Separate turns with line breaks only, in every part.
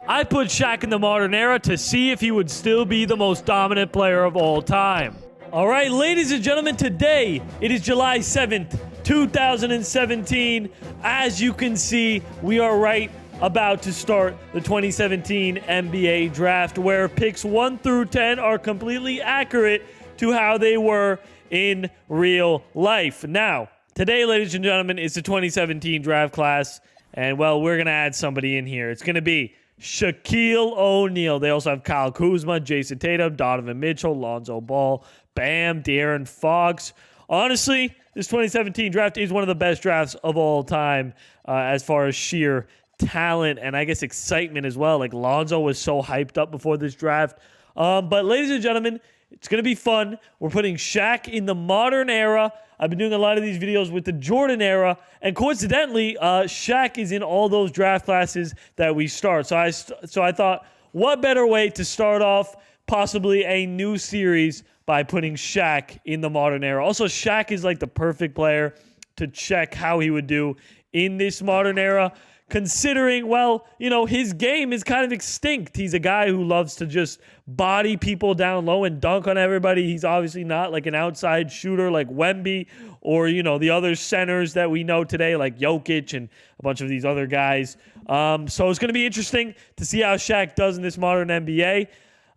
I put Shaq in the modern era to see if he would still be the most dominant player of all time. All right, ladies and gentlemen, today it is July 7th, 2017. As you can see, we are right about to start the 2017 NBA draft, where picks 1 through 10 are completely accurate to how they were in real life. Now, today, ladies and gentlemen, is the 2017 draft class, and well, we're going to add somebody in here. It's going to be Shaquille O'Neal. They also have Kyle Kuzma, Jason Tatum, Donovan Mitchell, Lonzo Ball, Bam, De'Aaron Fox. Honestly, this 2017 draft is one of the best drafts of all time as far as sheer talent and I guess excitement as well. Like Lonzo was so hyped up before this draft. But ladies and gentlemen, it's going to be fun. We're putting Shaq in the modern era. I've been doing a lot of these videos with the Jordan era. And coincidentally, Shaq is in all those draft classes that we start. So I thought, what better way to start off possibly a new series by putting Shaq in the modern era. Also, Shaq is like the perfect player to check how he would do in this modern era. Considering, well, you know, his game is kind of extinct. He's a guy who loves to just body people down low and dunk on everybody. He's obviously not like an outside shooter like Wemby or, you know, the other centers that we know today like Jokic and a bunch of these other guys. So it's going to be interesting to see how Shaq does in this modern NBA.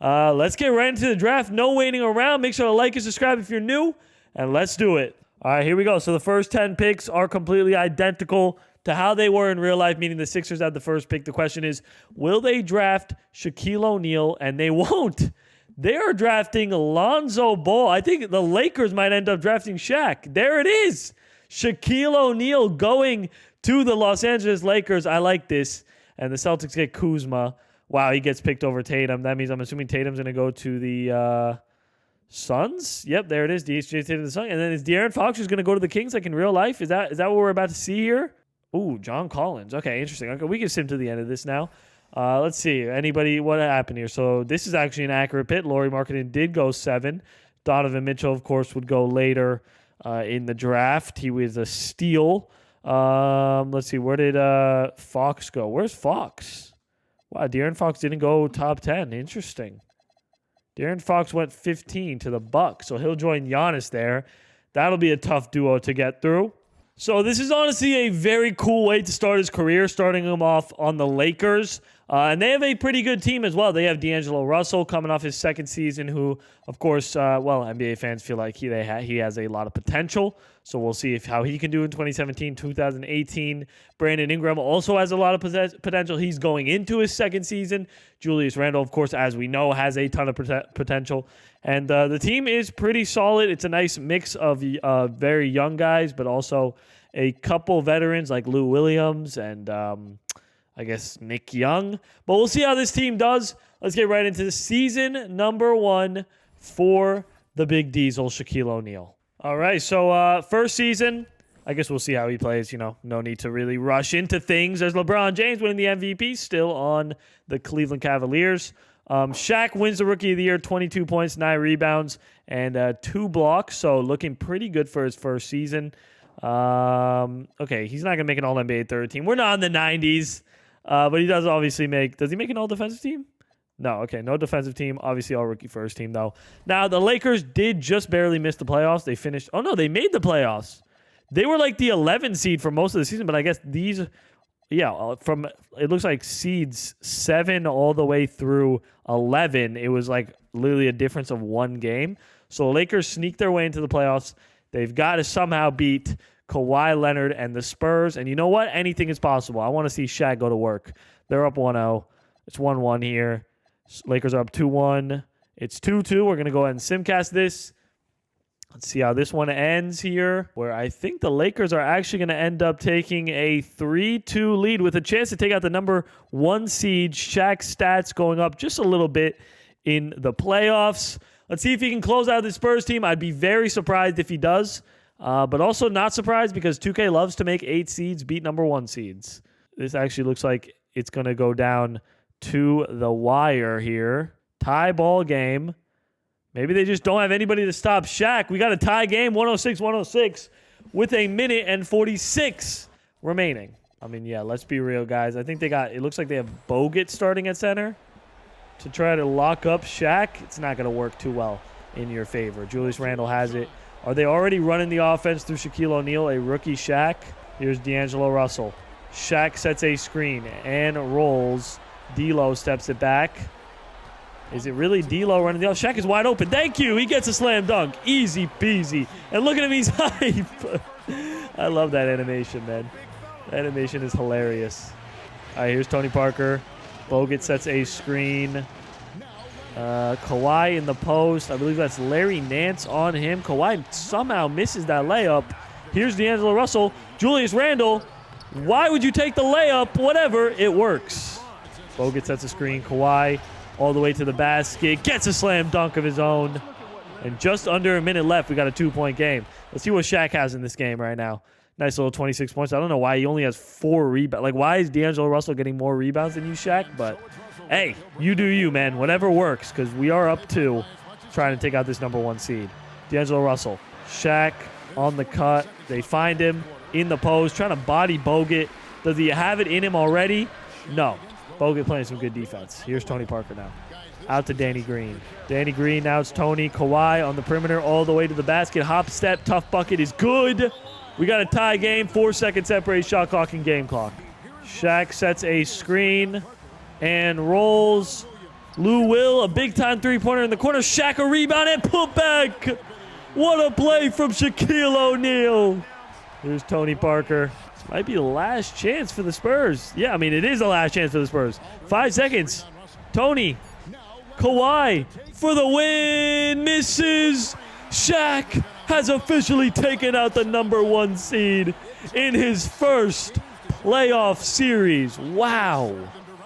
Let's get right into the draft. No waiting around. Make sure to like and subscribe if you're new, and let's do it. All right, here we go. So the first 10 picks are completely identical to how they were in real life, meaning the Sixers had the first pick. The question is, will they draft Shaquille O'Neal? And they won't. They are drafting Lonzo Ball. I think the Lakers might end up drafting Shaq. There it is. Shaquille O'Neal going to the Los Angeles Lakers. I like this. And the Celtics get Kuzma. Wow, he gets picked over Tatum. That means I'm assuming Tatum's going to go to the Suns. Yep, there it is. DJ Tatum to the Suns. And then is De'Aaron Fox just going to go to the Kings like in real life? Is that what we're about to see here? Ooh, John Collins. Okay, interesting. Okay, we can sim to the end of this now. Let's see. Anybody, what happened here? So this is actually an accurate pick. Lauri Markkanen did go 7. Donovan Mitchell, of course, would go later in the draft. He was a steal. Let's see. Where did Fox go? Where's Fox? Wow, De'Aaron Fox didn't go top 10. Interesting. De'Aaron Fox went 15 to the Bucks, so he'll join Giannis there. That'll be a tough duo to get through. So this is honestly a very cool way to start his career, starting him off on the Lakers. And they have a pretty good team as well. They have D'Angelo Russell coming off his second season, who, of course, NBA fans feel like he has a lot of potential. So we'll see how he can do in 2017, 2018. Brandon Ingram also has a lot of potential. He's going into his second season. Julius Randle, of course, as we know, has a ton of potential. And the team is pretty solid. It's a nice mix of very young guys, but also a couple veterans like Lou Williams and I guess Nick Young. But we'll see how this team does. Let's get right into the season number 1 for the Big Diesel, Shaquille O'Neal. All right, so first season, I guess we'll see how he plays. You know, no need to really rush into things. There's LeBron James winning the MVP, still on the Cleveland Cavaliers. Shaq wins the Rookie of the Year, 22 points, 9 rebounds, and 2 blocks. So looking pretty good for his first season. Okay, he's not going to make an All-NBA third team. We're not in the 90s, but he does obviously make... Does he make an All-Defensive team? No, okay, no defensive team. Obviously, all-rookie first team, though. Now, the Lakers did just barely miss the playoffs. They finished... Oh, no, they made the playoffs. They were like the 11 seed for most of the season, but I guess these... Yeah, from it looks like seeds 7 all the way through 11. It was like literally a difference of 1 game. So the Lakers sneaked their way into the playoffs. They've got to somehow beat Kawhi Leonard and the Spurs. And you know what? Anything is possible. I want to see Shaq go to work. They're up 1-0. It's 1-1 here. Lakers are up 2-1. It's 2-2. We're going to go ahead and simcast this. Let's see how this one ends here, where I think the Lakers are actually going to end up taking a 3-2 lead with a chance to take out the number 1 seed. Shaq's stats going up just a little bit in the playoffs. Let's see if he can close out the Spurs team. I'd be very surprised if he does, but also not surprised because 2K loves to make 8 seeds beat number 1 seeds. This actually looks like it's going to go down to the wire here. Tie ball game. Maybe they just don't have anybody to stop Shaq. We got a tie game, 106-106, with a minute and 46 remaining. I mean, yeah, let's be real, guys. I think it looks like they have Bogut starting at center to try to lock up Shaq. It's not going to work too well in your favor. Julius Randle has it. Are they already running the offense through Shaquille O'Neal, a rookie Shaq? Here's D'Angelo Russell. Shaq sets a screen and rolls. D'Lo steps it back. Is it really D'Lo running the offense? Shaq is wide open. Thank you. He gets a slam dunk. Easy peasy. And look at him. He's hype. I love that animation, man. That animation is hilarious. All right, here's Tony Parker. Bogut sets a screen. Kawhi in the post. I believe that's Larry Nance on him. Kawhi somehow misses that layup. Here's D'Angelo Russell. Julius Randle. Why would you take the layup? Whatever. It works. Bogut sets a screen. Kawhi all the way to the basket. Gets a slam dunk of his own. And just under a minute left, we got a 2-point game. Let's see what Shaq has in this game right now. Nice little 26 points. I don't know why he only has 4 rebounds. Like, why is D'Angelo Russell getting more rebounds than you, Shaq? But, hey, you do you, man. Whatever works, because we are up 2 trying to take out this #1 seed. D'Angelo Russell. Shaq on the cut. They find him in the post, trying to body Bogut. Does he have it in him already? No. Bogut playing some good defense. Here's Tony Parker now. Out to Danny Green. Danny Green, now it's Tony. Kawhi on the perimeter all the way to the basket. Hop, step, tough bucket is good. We got a tie game. 4-second separate shot clock and game clock. Shaq sets a screen and rolls. Lou Will, a big-time three-pointer in the corner. Shaq a rebound and put back. What a play from Shaquille O'Neal. Here's Tony Parker. This might be the last chance for the Spurs. Yeah, I mean, it is the last chance for the Spurs. 5 seconds. Tony. Kawhi for the win. Misses. Shaq has officially taken out the #1 seed in his first playoff series. Wow.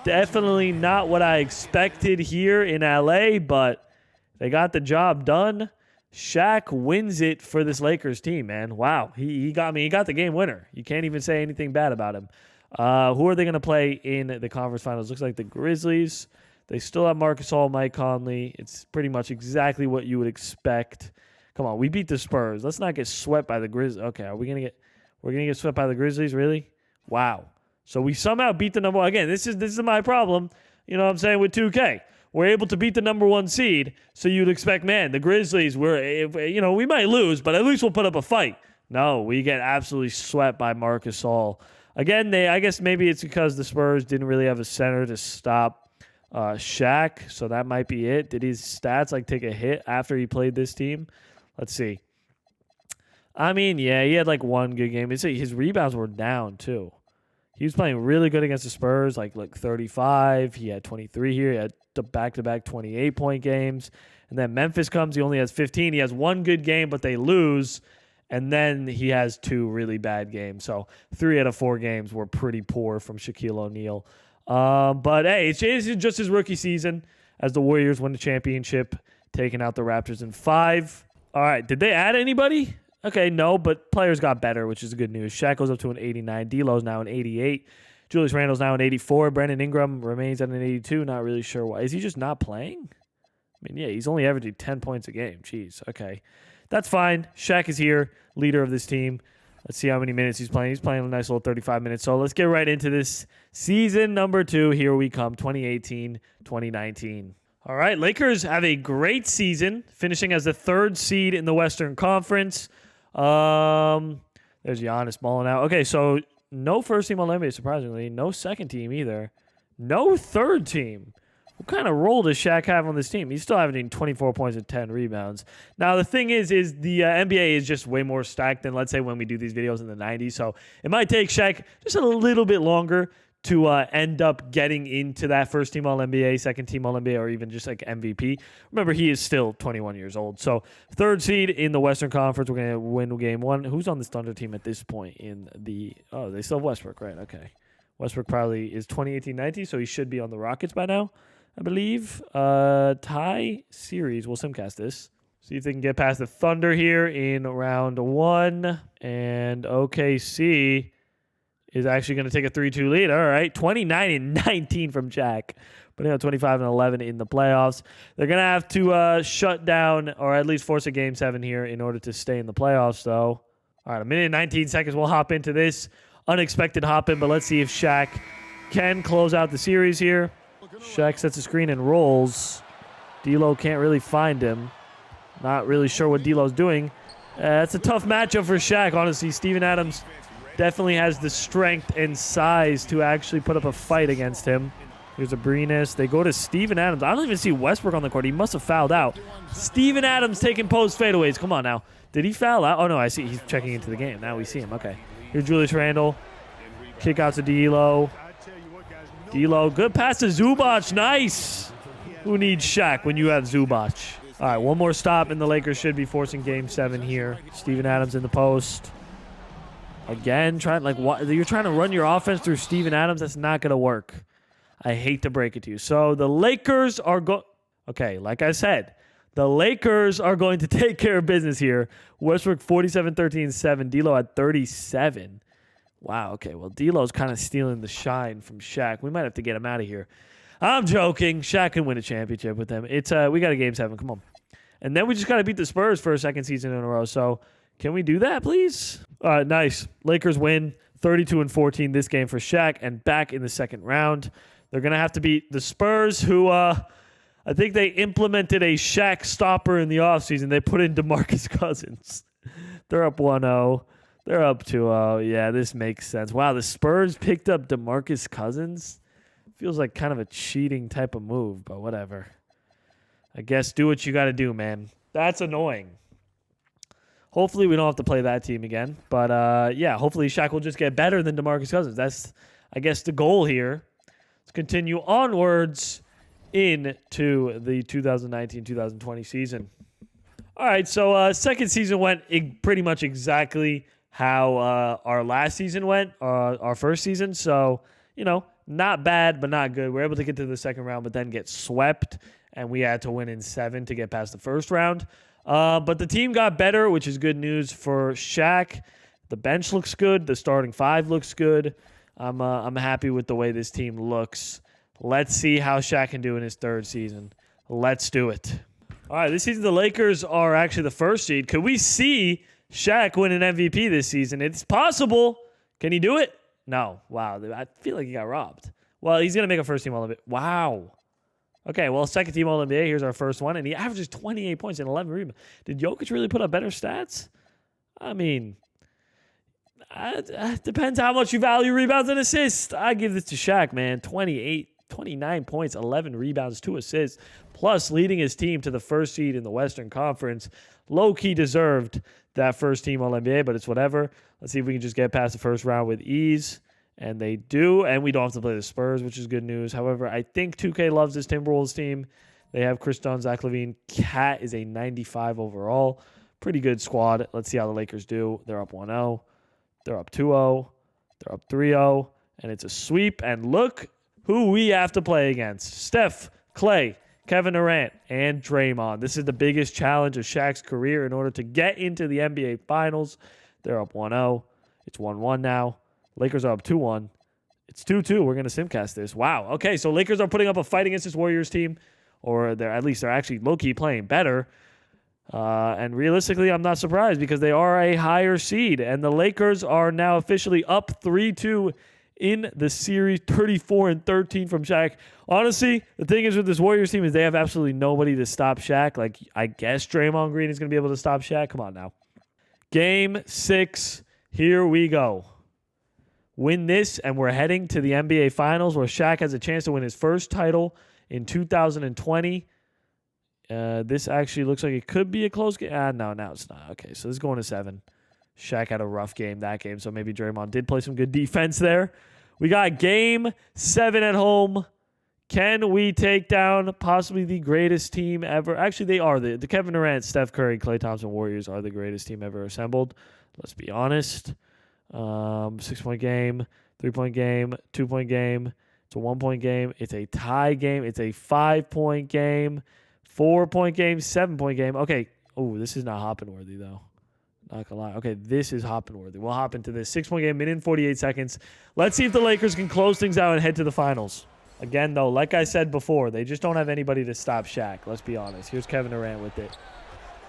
Definitely not what I expected here in LA, but they got the job done. Shaq wins it for this Lakers team, man. Wow. He got me. He got the game winner. You can't even say anything bad about him. Who are they going to play in the conference finals? Looks like the Grizzlies. They still have Marcus Hall, Mike Conley. It's pretty much exactly what you would expect. Come on, we beat the Spurs. Let's not get swept by the Grizzlies. Okay, we're gonna get swept by the Grizzlies, really? Wow. So we somehow beat the #1. Again, this is my problem. You know what I'm saying with 2K. We're able to beat the #1 seed, so you'd expect, man, the Grizzlies, we might lose, but at least we'll put up a fight. No, we get absolutely swept by Marcus Hall. Again, I guess maybe it's because the Spurs didn't really have a center to stop Shaq, so that might be it. Did his stats take a hit after he played this team? Let's see. I mean, yeah, he had 1 good game. His rebounds were down, too. He was playing really good against the Spurs, like 35. He had 23 here. He had the back-to-back 28-point games. And then Memphis comes. He only has 15. He has 1 good game, but they lose. And then he has 2 really bad games. So 3 out of 4 games were pretty poor from Shaquille O'Neal. But, hey, it's just his rookie season as the Warriors win the championship, taking out the Raptors in 5. All right, did they add anybody? Okay, no, but players got better, which is good news. Shaq goes up to an 89. D'Lo's now an 88. Julius Randle's now an 84. Brandon Ingram remains at an 82. Not really sure why. Is he just not playing? I mean, yeah, he's only averaging 10 points a game. Jeez, okay. That's fine. Shaq is here, leader of this team. Let's see how many minutes he's playing. He's playing a nice little 35 minutes. So let's get right into this. Season #2. Here we come, 2018-2019. All right, Lakers have a great season, finishing as the 3rd seed in the Western Conference. There's Giannis balling out. Okay, so no first team All-NBA, surprisingly. No second team either. No third team. What kind of role does Shaq have on this team? He's still averaging 24 points and 10 rebounds. Now, the thing is the NBA is just way more stacked than, let's say, when we do these videos in the 90s. So it might take Shaq just a little bit longer to end up getting into that first team All-NBA, second team All-NBA, or even just MVP. Remember, he is still 21 years old. So 3rd seed in the Western Conference. We're going to win game 1. Who's on this Thunder team at this point in the... Oh, they still have Westbrook, right? Okay. Westbrook probably is 2018-19, so he should be on the Rockets by now, I believe. Tie series. We'll simcast this. See if they can get past the Thunder here in round 1. And OKC is actually going to take a 3-2 lead. All right, 29-19 from Shaq, putting out 25-11 in the playoffs. They're going to have to shut down or at least force a Game 7 here in order to stay in the playoffs, though. All right, 1 minute and 19 seconds. We'll hop into this. unexpected hop in, but let's see if Shaq can close out the series here. Shaq sets a screen and rolls. D'Lo can't really find him. Not really sure what D'Lo's doing. It's a tough matchup for Shaq, honestly. Steven Adams definitely has the strength and size to actually put up a fight against him. Here's Abrinas. They go to Steven Adams. I don't even see Westbrook on the court. He must have fouled out. Steven Adams taking post fadeaways. Come on now. Did he foul out? Oh, no, I see. He's checking into the game. Now we see him. Okay. Here's Julius Randle. Kick out to D'Lo. D'Lo. Good pass to Zubac. Nice. Who needs Shaq when you have Zubac? All right, one more stop, and the Lakers should be forcing Game 7 here. Steven Adams in the post. Again, you're trying to run your offense through Steven Adams. That's not going to work. I hate to break it to you. So the Lakers are okay, like I said, the Lakers are going to take care of business here. Westbrook 47, 13, 7. D'Lo at 37. Wow, okay. Well, D'Lo's kind of stealing the shine from Shaq. We might have to get him out of here. I'm joking. Shaq can win a championship with them. It's we got a Game 7. Come on. And then we just got to beat the Spurs for a second season in a row. So can we do that, please? All right, nice. Lakers win 32-14 this game for Shaq and back in the second round. They're going to have to beat the Spurs, who I think they implemented a Shaq stopper in the offseason. They put in DeMarcus Cousins. They're up 1-0. They're up 2-0. Yeah, this makes sense. Wow, the Spurs picked up DeMarcus Cousins. Feels like kind of a cheating type of move, but whatever. I guess do what you got to do, man. That's annoying. Hopefully we don't have to play that team again. But, yeah, hopefully Shaq will just get better than DeMarcus Cousins. That's, I guess, the goal here. Let's continue onwards into the 2019-2020 season. All right, so second season went pretty much exactly how our last season went, our first season. So, you know, not bad, but not good. We're able to get to the second round, but then get swept, and we had to win in 7 to get past the first round. But the team got better, which is good news for Shaq. The bench looks good. The starting 5 looks good. I'm happy with the way this team looks. Let's see how Shaq can do in his third season. Let's do it. All right, this season the Lakers are actually the first seed. Could we see Shaq win an MVP this season? It's possible. Can he do it? No. Wow. I feel like he got robbed. Well, he's going to make a first-team All-NBA. Wow. Okay, well, second-team All-NBA. Here's our first one, and he averages 28 points and 11 rebounds. Did Jokic really put up better stats? I mean, it depends how much you value rebounds and assists. I give this to Shaq, man. 29 points, 11 rebounds, 2 assists, plus leading his team to the first seed in the Western Conference. Low-key deserved that first-team All-NBA, but it's whatever. Let's see if we can just get past the first round with ease. And they do, and we don't have to play the Spurs, which is good news. However, I think 2K loves this Timberwolves team. They have Chris Dunn, Zach LaVine. Cat is a 95 overall. Pretty good squad. Let's see how the Lakers do. They're up 1-0. They're up 2-0. They're up 3-0. And it's a sweep. And look who we have to play against. Steph, Clay, Kevin Durant, and Draymond. This is the biggest challenge of Shaq's career in order to get into the NBA Finals. They're up 1-0. It's 1-1 now. Lakers are up 2-1. It's 2-2. We're going to simcast this. Wow. Okay, so Lakers are putting up a fight against this Warriors team, or they're actually low-key playing better. And realistically, I'm not surprised because they are a higher seed, and the Lakers are now officially up 3-2 in the series, 34-13 from Shaq. Honestly, the thing is with this Warriors team is they have absolutely nobody to stop Shaq. Like, I guess Draymond Green is going to be able to stop Shaq. Come on now. Game 6. Here we go. Win this, and we're heading to the NBA Finals where Shaq has a chance to win his first title in 2020. This actually looks like it could be a close game. No, it's not. Okay, so this is going to 7. Shaq had a rough game that game, so maybe Draymond did play some good defense there. We got Game 7 at home. Can we take down possibly the greatest team ever? Actually, they are. The Kevin Durant, Steph Curry, Klay Thompson Warriors are the greatest team ever assembled. Let's be honest. 6-point game, 3-point game, 2-point game. It's a 1-point game. It's a tie game. It's a 5-point game, 4-point game, 7-point game. Okay. Oh, this is not hopping worthy though. Not gonna lie. Okay, this is hopping worthy. We'll hop into this 6-point game, minute and 48 seconds. Let's see if the Lakers can close things out and head to the finals. Again, though, like I said before, they just don't have anybody to stop Shaq. Let's be honest. Here's Kevin Durant with it.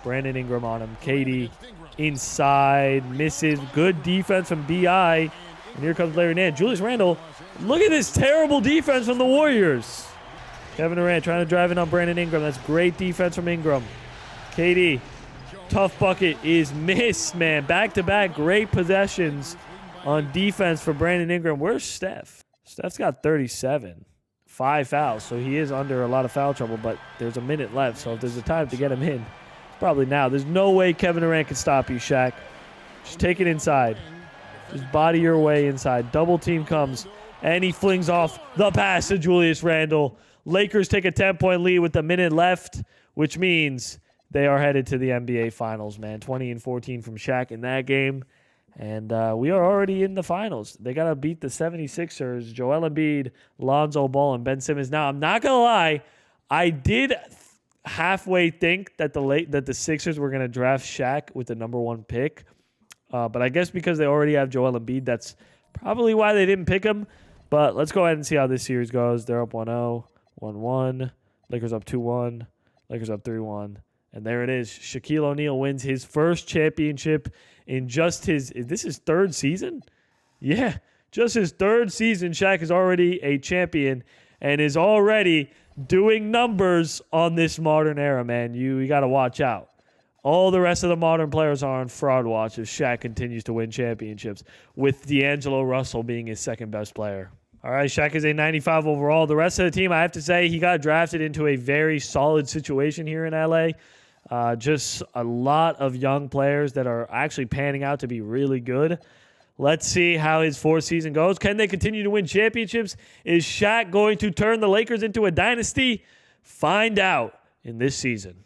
Brandon Ingram on him. KD inside. Misses. Good defense from B.I. And here comes Larry Nance. Julius Randle, look at this terrible defense from the Warriors. Kevin Durant trying to drive in on Brandon Ingram. That's great defense from Ingram. KD, tough bucket is missed, man. Back-to-back great possessions on defense for Brandon Ingram. Where's Steph? Steph's got 37. 5 fouls, so he is under a lot of foul trouble, but there's a minute left, so if there's a time to get him in, it's probably now. There's no way Kevin Durant can stop you, Shaq. Just take it inside. Just body your way inside. Double team comes, and he flings off the pass to Julius Randle. Lakers take a 10-point lead with a minute left, which means they are headed to the NBA Finals, man. 20-14 from Shaq in that game. And we are already in the finals. They got to beat the 76ers, Joel Embiid, Lonzo Ball, and Ben Simmons. Now, I'm not going to lie. I did halfway think that the Sixers were going to draft Shaq with the number 1 pick. But I guess because they already have Joel Embiid, that's probably why they didn't pick him. But let's go ahead and see how this series goes. They're up 1-0, 1-1. Lakers up 2-1. Lakers up 3-1. And there it is. Shaquille O'Neal wins his first championship in just is this his 3rd season? Yeah, just his 3rd season. Shaq is already a champion and is already doing numbers on this modern era, man. You got to watch out. All the rest of the modern players are on fraud watch as Shaq continues to win championships, with D'Angelo Russell being his 2nd best player. All right, Shaq is a 95 overall. The rest of the team, I have to say, he got drafted into a very solid situation here in LA. Just a lot of young players that are actually panning out to be really good. Let's see how his 4th season goes. Can they continue to win championships? Is Shaq going to turn the Lakers into a dynasty? Find out in this season.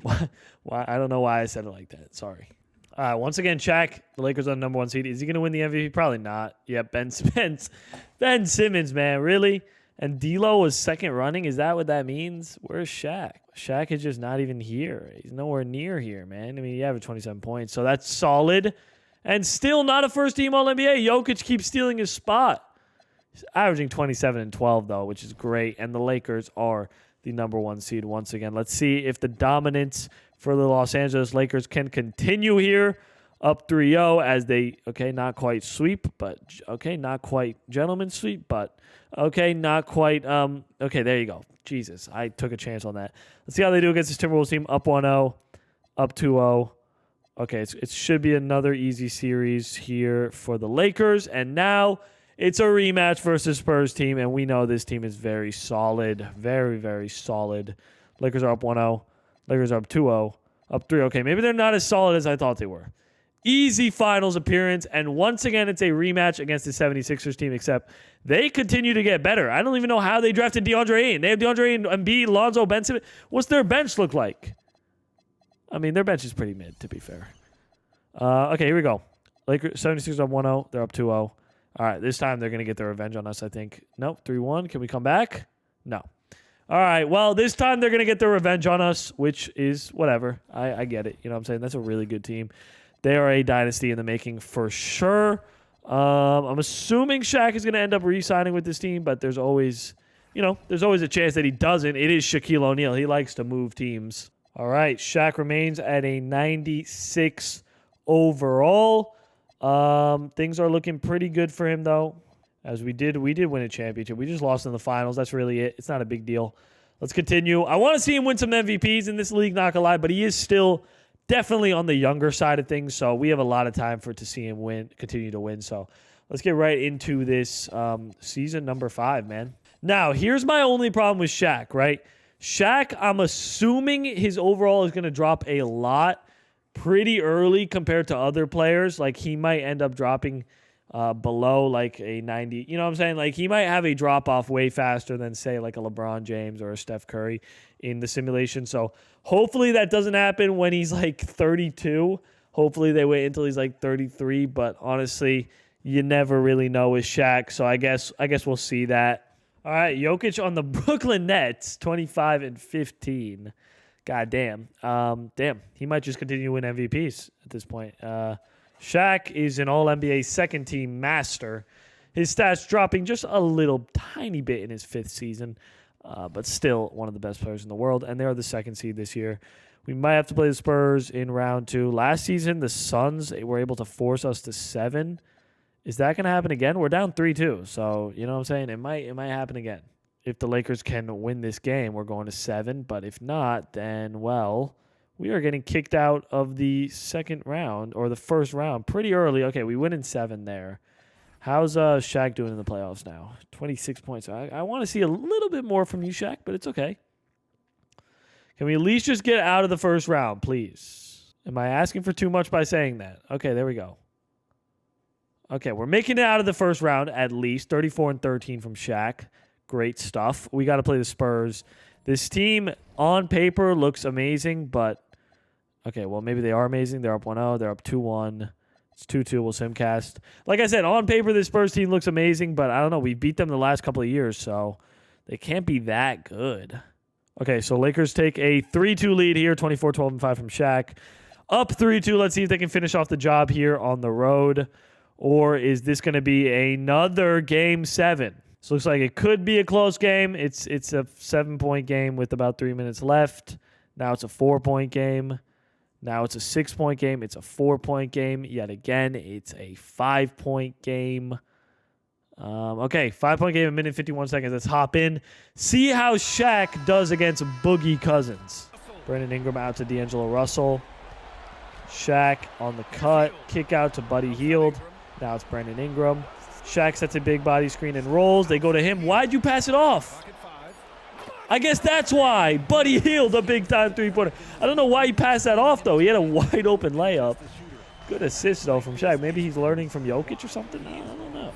Why? I don't know why I said it like that. Sorry. Once again, Shaq, the Lakers on the number 1 seed. Is he going to win the MVP? Probably not. Yeah, Ben Simmons, man. Really? And D'Lo was 2nd running? Is that what that means? Where's Shaq? Shaq is just not even here. He's nowhere near here, man. I mean, he averaged 27 points, so that's solid. And still not a first-team All-NBA. Jokic keeps stealing his spot. He's averaging 27 and 12, though, which is great. And the Lakers are the number 1 seed once again. Let's see if the dominance for the Los Angeles Lakers can continue here. Up 3-0 as they, not quite sweep, but, not quite gentleman sweep, but, not quite, there you go. Jesus, I took a chance on that. Let's see how they do against this Timberwolves team. Up 1-0, up 2-0. Okay, it should be another easy series here for the Lakers. And now it's a rematch versus Spurs team, and we know this team is very solid, very, very solid. Lakers are up 1-0. Lakers are up 2-0, up 3. Okay, maybe they're not as solid as I thought they were. Easy finals appearance, and once again, it's a rematch against the 76ers team, except they continue to get better. I don't even know how they drafted DeAndre Ayton. They have DeAndre Ayton, Embiid, Lonzo, Ben Simmons. What's their bench look like? I mean, their bench is pretty mid, to be fair. Okay, here we go. Lakers 76ers up 1-0. They're up 2-0. All right, this time they're going to get their revenge on us, I think. Nope, 3-1. Can we come back? No. All right, well, this time they're going to get their revenge on us, which is whatever. I get it. You know what I'm saying? That's a really good team. They are a dynasty in the making for sure. I'm assuming Shaq is going to end up re-signing with this team, but there's always a chance that he doesn't. It is Shaquille O'Neal. He likes to move teams. All right, Shaq remains at a 96 overall. Things are looking pretty good for him, though. As we did win a championship. We just lost in the finals. That's really it. It's not a big deal. Let's continue. I want to see him win some MVPs in this league, not gonna lie, but he is still definitely on the younger side of things, so we have a lot of time to see him continue to win. So let's get right into this season number 5, man. Now, here's my only problem with Shaq, right? Shaq, I'm assuming his overall is going to drop a lot pretty early compared to other players. Like, he might end up dropping below like a 90. You know what I'm saying? Like, he might have a drop-off way faster than, say, like a LeBron James or a Steph Curry in the simulation. So hopefully that doesn't happen when he's like 32. Hopefully they wait until he's like 33. But honestly, you never really know with Shaq. So I guess we'll see that. All right, Jokic on the Brooklyn Nets, 25 and 15. God damn. Damn, he might just continue to win MVPs at this point. Shaq is an All-NBA second-team master. His stats dropping just a little tiny bit in his 5th season, but still one of the best players in the world, and they're the 2nd seed this year. We might have to play the Spurs in round 2. Last season, the Suns were able to force us to 7 Is that going to happen again? We're down 3-2. So, you know what I'm saying? It might happen again. If the Lakers can win this game, we're going to 7. But if not, then, well, we are getting kicked out of the second round or the first round pretty early. Okay, we win in 7 there. How's Shaq doing in the playoffs now? 26 points. I want to see a little bit more from you, Shaq, but it's okay. Can we at least just get out of the first round, please? Am I asking for too much by saying that? Okay, there we go. Okay, we're making it out of the first round at least. 34-13 from Shaq. Great stuff. We got to play the Spurs. This team on paper looks amazing, but okay, well, maybe they are amazing. They're up 1-0. They're up 2-1. It's 2-2. We'll simcast. Like I said, on paper, this Spurs team looks amazing, but I don't know. We beat them the last couple of years, so they can't be that good. Okay, so Lakers take a 3-2 lead here, 24-12-5 from Shaq. Up 3-2. Let's see if they can finish off the job here on the road. Or is this going to be another Game 7? This looks like it could be a close game. It's a 7-point game with about 3 minutes left. Now it's a 4-point game. Now it's a 6-point game. It's a 4-point game. Yet again, it's a 5-point game. Okay, 5-point game, 1 minute 51 seconds. Let's hop in. See how Shaq does against Boogie Cousins. Brandon Ingram out to D'Angelo Russell. Shaq on the cut. Kick out to Buddy Hield. Now it's Brandon Ingram. Shaq sets a big body screen and rolls. They go to him. Why'd you pass it off? I guess that's why. Buddy Hield, a big-time three-pointer. I don't know why he passed that off, though. He had a wide-open layup. Good assist, though, from Shaq. Maybe he's learning from Jokic or something. I don't know.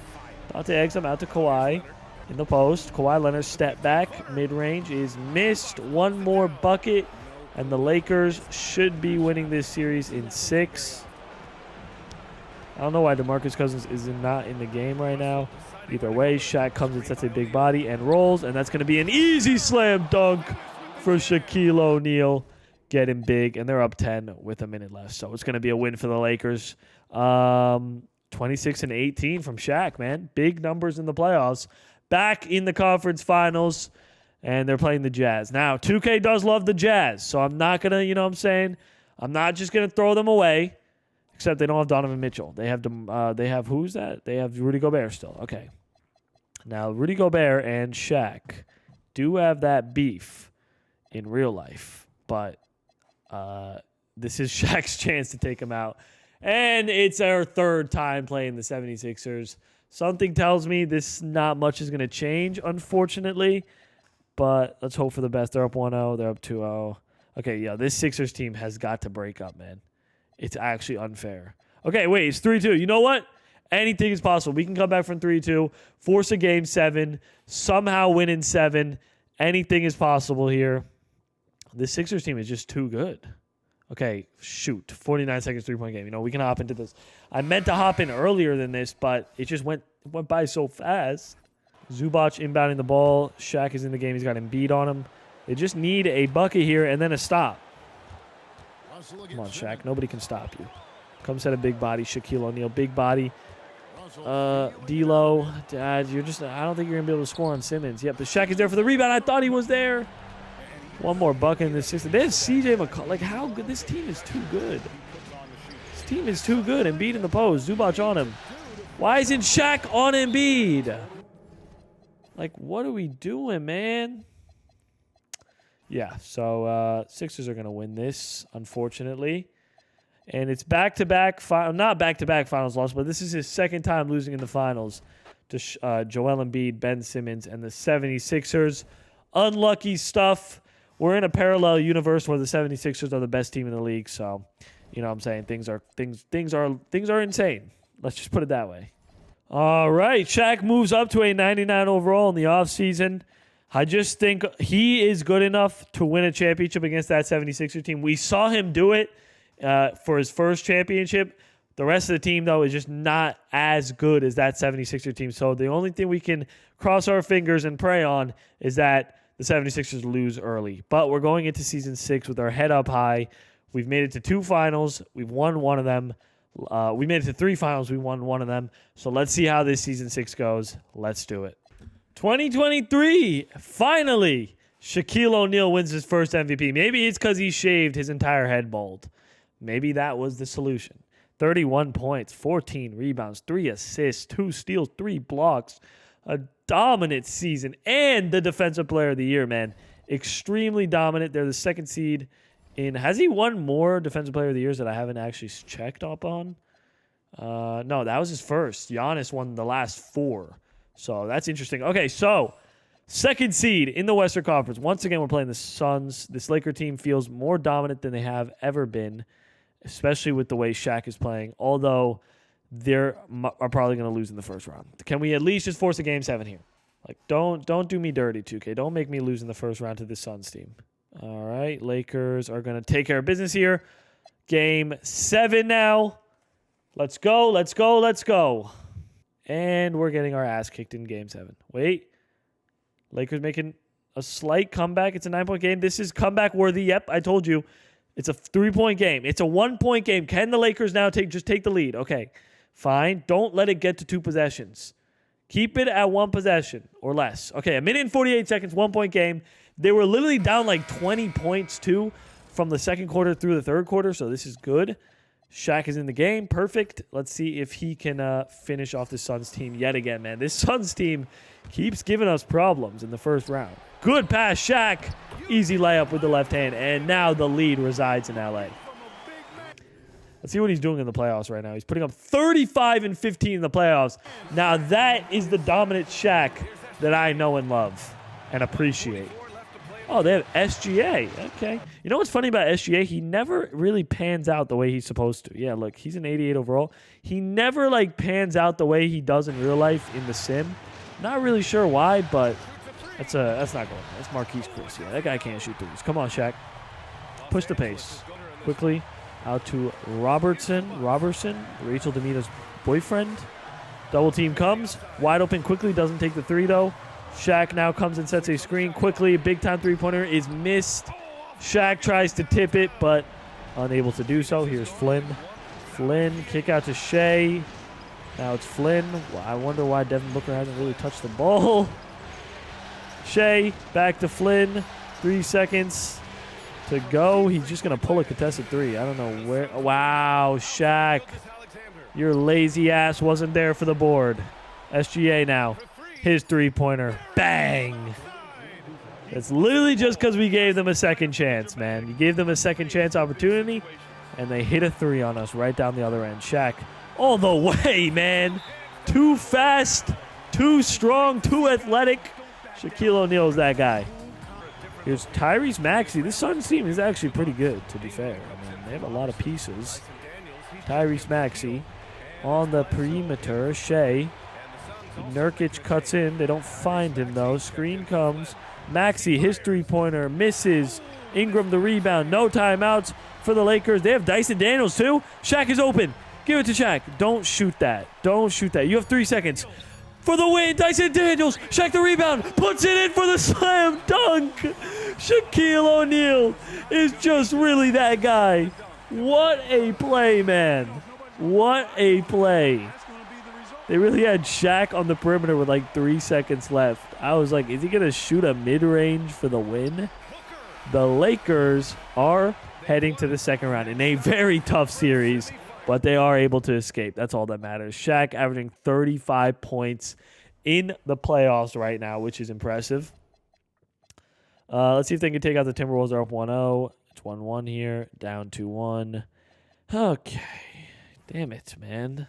Dante Exum out to Kawhi in the post. Kawhi Leonard step back. Mid-range is missed. One more bucket, and the Lakers should be winning this series in 6. I don't know why DeMarcus Cousins is not in the game right now. Either way, Shaq comes and sets a big body and rolls, and that's going to be an easy slam dunk for Shaquille O'Neal. Getting big, and they're up 10 with a minute left. So it's going to be a win for the Lakers. 26-18 from Shaq, man. Big numbers in the playoffs. Back in the conference finals, and they're playing the Jazz. Now, 2K does love the Jazz, so I'm not going to, you know what I'm saying? I'm not just going to throw them away. Except they don't have Donovan Mitchell. They have who's that? They have Rudy Gobert still. Okay. Now, Rudy Gobert and Shaq do have that beef in real life. But this is Shaq's chance to take him out. And it's our 3rd time playing the 76ers. Something tells me this not much is going to change, unfortunately. But let's hope for the best. They're up 1-0. They're up 2-0. Okay, yeah, this Sixers team has got to break up, man. It's actually unfair. Okay, wait, it's 3-2. You know what? Anything is possible. We can come back from 3-2, force a Game 7, somehow win in 7. Anything is possible here. This Sixers team is just too good. Okay, shoot. 49 seconds, 3-point game. You know, we can hop into this. I meant to hop in earlier than this, but it just went by so fast. Zubac inbounding the ball. Shaq is in the game. He's got Embiid on him. They just need a bucket here and then a stop. Come on, Shaq. Nobody can stop you. Comes at a big body. Shaquille O'Neal, big body. D'Lo, Dad, I don't think you're going to be able to score on Simmons. Yep, but Shaq is there for the rebound. I thought he was there. One more bucket in the system. They have CJ McCollum. Like, how good? This team is too good. This team is too good. Embiid in the post. Zubac on him. Why isn't Shaq on Embiid? Like, what are we doing, man? Yeah, so Sixers are going to win this, unfortunately. And it's back-to-back, not back-to-back finals loss, but this is his 2nd time losing in the finals to Joel Embiid, Ben Simmons, and the 76ers. Unlucky stuff. We're in a parallel universe where the 76ers are the best team in the league, so you know what I'm saying? Things are insane. Let's just put it that way. All right, Shaq moves up to a 99 overall in the offseason. I just think he is good enough to win a championship against that 76er team. We saw him do it for his first championship. The rest of the team, though, is just not as good as that 76er team. So the only thing we can cross our fingers and pray on is that the 76ers lose early. But we're going into Season 6 with our head up high. We've made it to 2 finals. We've won one of them. We made it to 3 finals. We won one of them. So let's see how this Season 6 goes. Let's do it. 2023, finally, Shaquille O'Neal wins his first MVP. Maybe it's because he shaved his entire head bald. Maybe that was the solution. 31 points, 14 rebounds, 3 assists, 2 steals, 3 blocks. A dominant season. And the Defensive Player of the Year, man. Extremely dominant. They're the second seed in. Has he won more Defensive Player of the Years that I haven't actually checked up on? No, that was his first. Giannis won the last 4. So that's interesting. Okay, so second seed in the Western Conference. Once again, we're playing the Suns. This Laker team feels more dominant than they have ever been, especially with the way Shaq is playing, although they are probably going to lose in the first round. Can we at least just force a Game 7 here? Like, don't do me dirty, 2K. Don't make me lose in the first round to the Suns team. All right, Lakers are going to take care of business here. Game 7 now. Let's go, let's go, let's go. And we're getting our ass kicked in Game 7. Wait. Lakers making a slight comeback. It's a 9-point game. This is comeback worthy. Yep, I told you. It's a 3-point game. It's a 1-point game. Can the Lakers now just take the lead? Okay, fine. Don't let it get to 2 possessions. Keep it at 1 possession or less. Okay, 1 minute and 48 seconds, 1-point game. They were literally down like 20 points too from the second quarter through the third quarter, so this is good. Shaq is in the game. Perfect. Let's see if he can finish off the Suns team yet again, man. This Suns team keeps giving us problems in the first round. Good pass, Shaq. Easy layup with the left hand, and now the lead resides in LA. Let's see what he's doing in the playoffs right now. He's putting up 35 and 15 in the playoffs. Now that is the dominant Shaq that I know and love and appreciate. Oh, they have SGA. Okay. You know what's funny about SGA? He never really pans out the way he's supposed to. Yeah, look, he's an 88 overall. He never, like, pans out the way he does in real life in the sim. Not really sure why, but that's not going. That's Marquise Chris. Yeah, that guy can't shoot threes. Come on, Shaq. Push the pace. Quickly out to Robertson, Rachel Demina's boyfriend. Double team comes. Wide open quickly. Doesn't take the 3, though. Shaq now comes and sets a screen quickly. Big-time three-pointer is missed. Shaq tries to tip it, but unable to do so. Here's Flynn. Flynn, kick out to Shea. Now it's Flynn. Well, I wonder why Devin Booker hasn't really touched the ball. Shea, back to Flynn. 3 seconds to go. He's just going to pull a contested 3. I don't know where. Wow, Shaq. Your lazy ass wasn't there for the board. SGA now. His three-pointer. Bang. It's literally just because we gave them a second chance, man. You gave them a second chance opportunity, and they hit a 3 on us right down the other end. Shaq all the way, man. Too fast, too strong, too athletic. Shaquille O'Neal's that guy. Here's Tyrese Maxey. This Suns team is actually pretty good, to be fair. I mean, they have a lot of pieces. Tyrese Maxey on the perimeter. Shea. Nurkic cuts in. They don't find him, though. Screen comes. Maxey, his three-pointer, misses. Ingram, the rebound. No timeouts for the Lakers. They have Dyson Daniels, too. Shaq is open. Give it to Shaq. Don't shoot that. Don't shoot that. You have 3 seconds. For the win, Dyson Daniels. Shaq the rebound. Puts it in for the slam dunk. Shaquille O'Neal is just really that guy. What a play, man. What a play. They really had Shaq on the perimeter with like 3 seconds left. I was like, is he going to shoot a mid-range for the win? The Lakers are heading to the second round in a very tough series, but they are able to escape. That's all that matters. Shaq averaging 35 points in the playoffs right now, which is impressive. Let's see if they can take out the Timberwolves. They're up 1-0. It's 1-1 here. Down 2-1. Okay. Damn it, man.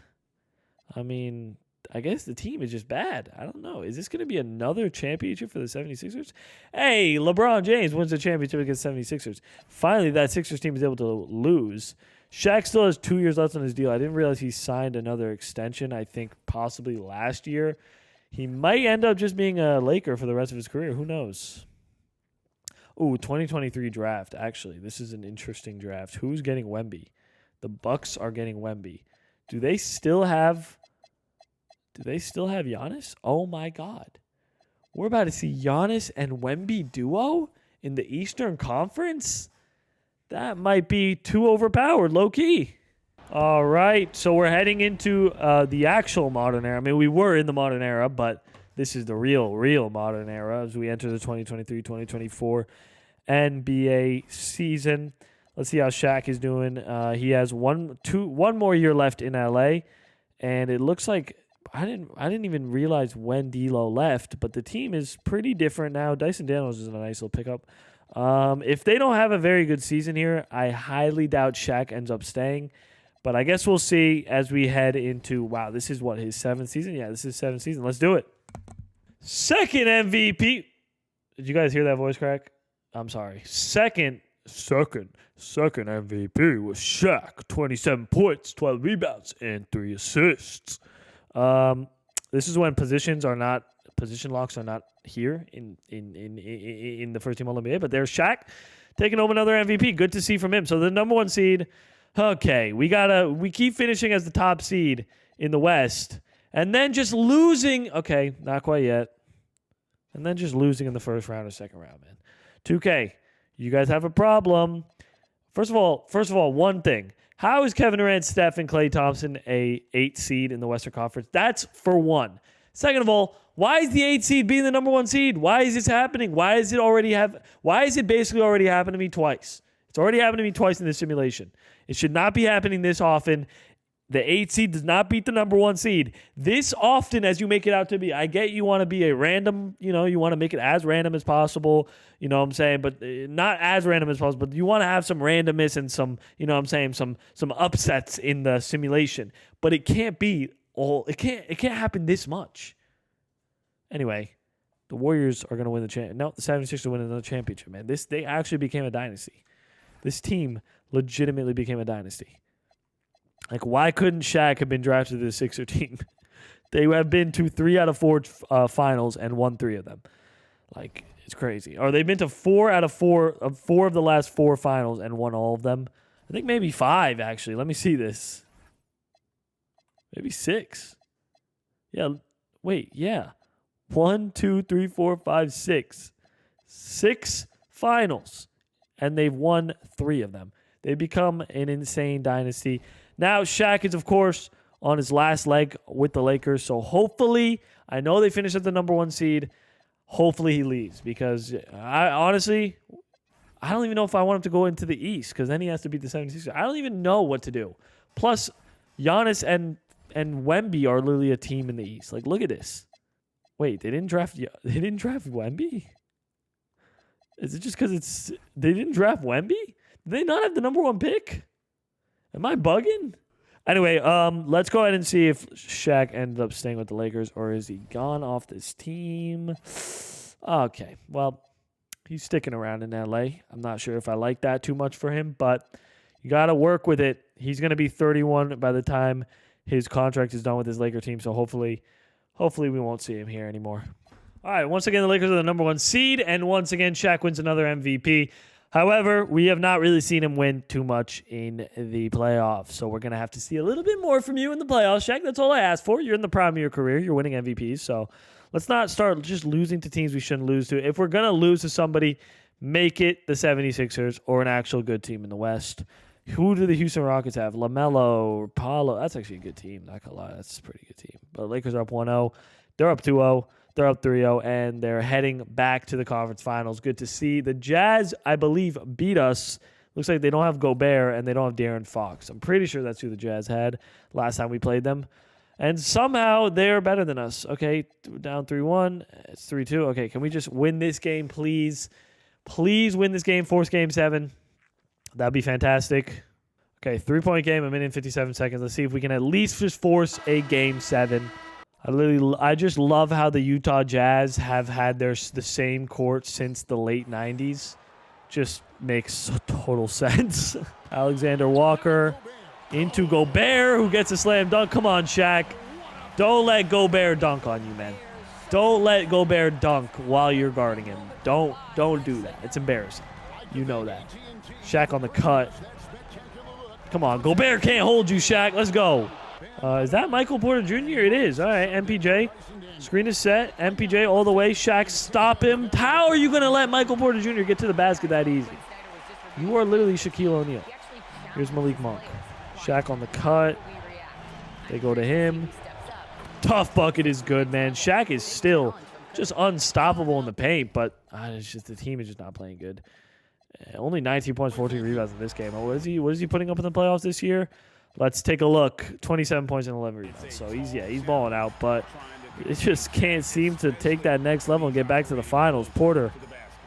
I mean, I guess the team is just bad. I don't know. Is this going to be another championship for the 76ers? Hey, LeBron James wins the championship against 76ers. Finally, that Sixers team is able to lose. Shaq still has 2 years left on his deal. I didn't realize he signed another extension, I think possibly last year. He might end up just being a Laker for the rest of his career. Who knows? Ooh, 2023 draft. Actually, this is an interesting draft. Who's getting Wemby? The Bucks are getting Wemby. Do they still have Giannis? Oh, my God. We're about to see Giannis and Wemby duo in the Eastern Conference? That might be too overpowered, low-key. All right, so we're heading into the actual modern era. I mean, we were in the modern era, but this is the real modern era as we enter the 2023-2024 NBA season. Let's see how Shaq is doing. He has one more year left in LA, and it looks like I didn't even realize when D'Lo left, but the team is pretty different now. Dyson Daniels is a nice little pickup. If they don't have a very good season here, I highly doubt Shaq ends up staying. But I guess we'll see as we head into, wow, this is what, his 7th season? Yeah, this is his 7th season. Let's do it. Second MVP. Did you guys hear that voice crack? I'm sorry. Second MVP was Shaq. 27 points, 12 rebounds, and 3 assists. This is when position locks are not here in the first team All-NBA, but there's Shaq taking home another MVP. Good to see from him. So the number 1 seed. Okay, we keep finishing as the top seed in the West, and then just losing. Okay, not quite yet. And then just losing in the first round or second round, man. 2K, you guys have a problem. First of all, one thing. How is Kevin Durant, Steph, and Klay Thompson a 8 seed in the Western Conference? That's for one. Second of all, why is the 8 seed being the number 1 seed? Why is this happening? Why is it basically already happened to me twice? It's already happened to me twice in this simulation. It should not be happening this often. The 8 seed does not beat the number 1 seed this often as you make it out to be. I get you want to be a random, you want to make it as random as possible, you know what I'm saying, but not as random as possible, but you want to have some randomness and some, you know what I'm saying, some upsets in the simulation. But it can't be it can't happen this much. Anyway, the Warriors are going to win the championship. No, the 76ers are winning another championship, man. They actually became a dynasty. This team legitimately became a dynasty. Like, why couldn't Shaq have been drafted to the Sixer team? They have been to 3 out of 4 finals and won 3 of them. Like, it's crazy. Or they've been to 4 out of 4 of the last 4 finals and won all of them. I think maybe 5, actually. Let me see this. Maybe 6. Yeah. Wait, yeah. 1, 2, 3, 4, 5, 6. 6 finals. And they've won 3 of them. They've become an insane dynasty. Now, Shaq is, of course, on his last leg with the Lakers. So hopefully, I know they finished at the number 1 seed. Hopefully he leaves because I don't even know if I want him to go into the East because then he has to beat the 76ers. I don't even know what to do. Plus, Giannis and Wemby are literally a team in the East. Like, look at this. Wait, they didn't draft Wemby? Is it just because they didn't draft Wemby? Did they not have the number 1 pick? Am I bugging? Anyway, let's go ahead and see if Shaq ended up staying with the Lakers or is he gone off this team? Okay, well, he's sticking around in LA. I'm not sure if I like that too much for him, but you got to work with it. He's going to be 31 by the time his contract is done with his Laker team, so hopefully we won't see him here anymore. All right, once again, the Lakers are the number 1 seed, and once again, Shaq wins another MVP. However, we have not really seen him win too much in the playoffs, so we're going to have to see a little bit more from you in the playoffs, Shaq. That's all I asked for. You're in the prime of your career. You're winning MVPs, so let's not start just losing to teams we shouldn't lose to. If we're going to lose to somebody, make it the 76ers or an actual good team in the West. Who do the Houston Rockets have? LaMelo, Paulo. That's actually a good team. Not going to lie. That's a pretty good team. But Lakers are up 1-0. They're up 2-0. They're up 3-0, and they're heading back to the conference finals. Good to see. The Jazz, I believe, beat us. Looks like they don't have Gobert, and they don't have De'Aaron Fox. I'm pretty sure that's who the Jazz had last time we played them. And somehow they're better than us. Okay, down 3-1. It's 3-2. Okay, can we just win this game, please? Please win this game, force Game 7. That'd be fantastic. Okay, 3-point game, 1 minute and 57 seconds. Let's see if we can at least just force a Game 7. I just love how the Utah Jazz have had the same court since the late 90s. Just makes total sense. Alexander Walker into Gobert, who gets a slam dunk. Come on, Shaq. Don't let Gobert dunk on you, man. Don't let Gobert dunk while you're guarding him. Don't do that. It's embarrassing. You know that. Shaq on the cut. Come on, Gobert can't hold you, Shaq. Let's go. Is that Michael Porter Jr.? It is. All right, MPJ. Screen is set. MPJ all the way. Shaq, stop him. How are you going to let Michael Porter Jr. get to the basket that easy? You are literally Shaquille O'Neal. Here's Malik Monk. Shaq on the cut. They go to him. Tough bucket is good, man. Shaq is still just unstoppable in the paint, but it's just the team is just not playing good. Only 19 points, 14 rebounds in this game. What is he putting up in the playoffs this year? Let's take a look. 27 points and 11 rebounds. So he's balling out, but it just can't seem to take that next level and get back to the finals. Porter,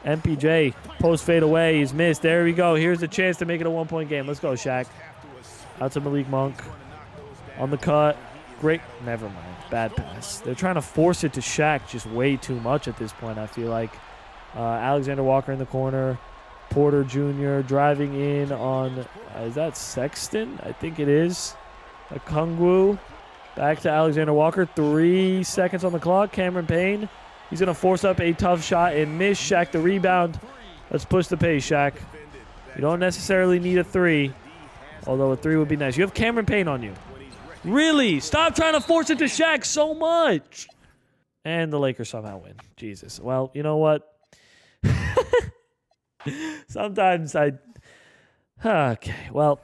MPJ, post fade away. He's missed. There we go. Here's a chance to make it a 1-point game. Let's go, Shaq. Out to Malik Monk. On the cut. Great. Never mind. Bad pass. They're trying to force it to Shaq just way too much at this point, I feel like. Alexander Walker in the corner. Porter Jr. driving in on, is that Sexton? I think it is. Okongwu. Back to Alexander Walker. 3 seconds on the clock. Cameron Payne. He's going to force up a tough shot and miss. Shaq the rebound. Let's push the pace, Shaq. You don't necessarily need a 3, although a 3 would be nice. You have Cameron Payne on you. Really? Stop trying to force it to Shaq so much. And the Lakers somehow win. Jesus. Well, you know what? Sometimes okay, well,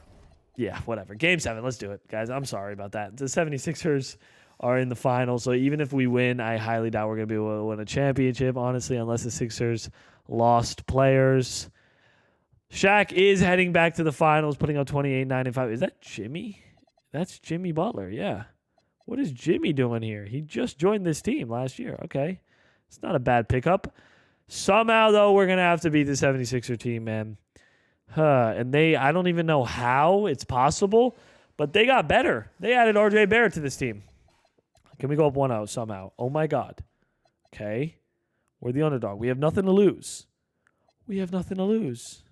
yeah, whatever. Game 7, let's do it, guys. I'm sorry about that. The 76ers are in the finals, so even if we win, I highly doubt we're going to be able to win a championship, honestly, unless the Sixers lost players. Shaq is heading back to the finals, putting up 28, 9, and 5. Is that Jimmy? That's Jimmy Butler, yeah. What is Jimmy doing here? He just joined this team last year. Okay, it's not a bad pickup. Somehow, though, we're going to have to beat the 76er team, man. And I don't even know how it's possible, but they got better. They added RJ Barrett to this team. Can we go up 1-0 somehow? Oh, my God. Okay. We're the underdog. We have nothing to lose. We have nothing to lose.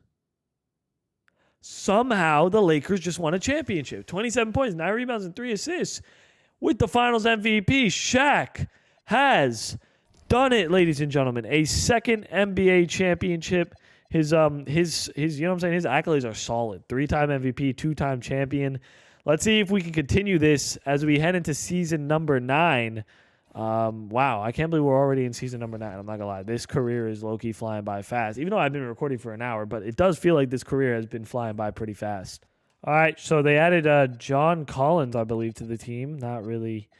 Somehow, the Lakers just won a championship. 27 points, 9 rebounds, and 3 assists. With the finals MVP, Shaq has done it, ladies and gentlemen. A second NBA championship. His you know what I'm saying? His accolades are solid. 3-time MVP, 2-time champion. Let's see if we can continue this as we head into season number 9. Wow, I can't believe we're already in season number 9. I'm not gonna lie. This career is low-key flying by fast. Even though I've been recording for an hour, but it does feel like this career has been flying by pretty fast. All right, so they added John Collins, I believe, to the team. Not really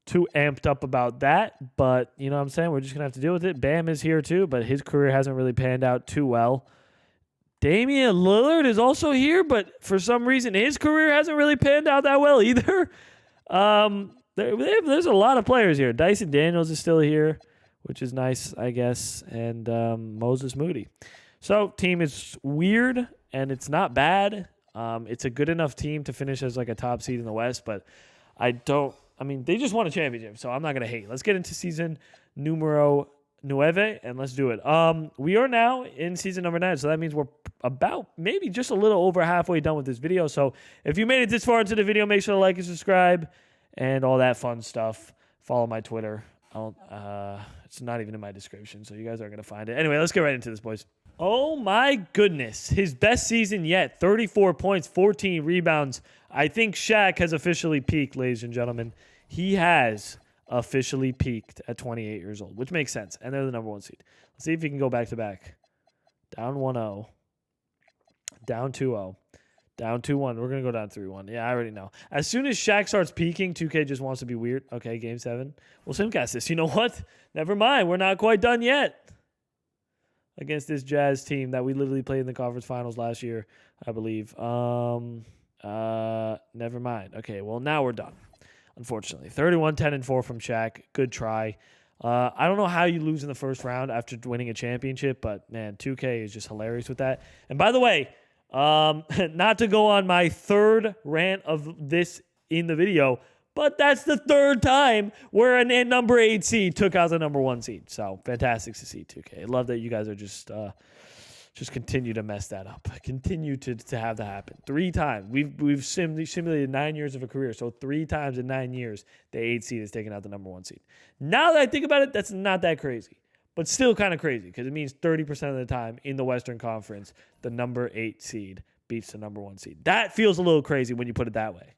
too amped up about that, but you know what I'm saying? We're just going to have to deal with it. Bam is here too, but his career hasn't really panned out too well. Damian Lillard is also here, but for some reason his career hasn't really panned out that well either. There's a lot of players here. Dyson Daniels is still here, which is nice, I guess, and Moses Moody. So team is weird, and it's not bad. It's a good enough team to finish as like a top seed in the West, but they just won a championship, so I'm not going to hate. Let's get into season numero 9, and let's do it. We are now in season number 9, so that means we're about maybe just a little over halfway done with this video. So if you made it this far into the video, make sure to like and subscribe and all that fun stuff. Follow my Twitter. It's not even in my description, so you guys aren't going to find it. Anyway, let's get right into this, boys. Oh, my goodness. His best season yet. 34 points, 14 rebounds. I think Shaq has officially peaked, ladies and gentlemen. He has officially peaked at 28 years old, which makes sense. And they're the number 1 seed. Let's see if he can go back-to-back. Down 1-0. Down 2-0. Down 2-1. We're going to go down 3-1. Yeah, I already know. As soon as Shaq starts peaking, 2K just wants to be weird. Okay, game 7. We'll simcast this. You know what? Never mind. We're not quite done yet. Against this Jazz team that we literally played in the conference finals last year, I believe. Never mind. Okay, well, now we're done. Unfortunately. 31, 10, and 4 from Shaq. Good try. I don't know how you lose in the first round after winning a championship, but, man, 2K is just hilarious with that. And, by the way, not to go on my third rant of this in the video, but that's the third time where a number 8 seed took out the number 1 seed. So, fantastic to see, 2K. I love that you guys are just continue to mess that up. Continue to have that happen. 3 times. We've simulated 9 years of a career. So 3 times in 9 years, the 8 seed has taken out the number 1 seed. Now that I think about it, that's not that crazy. But still kind of crazy because it means 30% of the time in the Western Conference, the number 8 seed beats the number 1 seed. That feels a little crazy when you put it that way.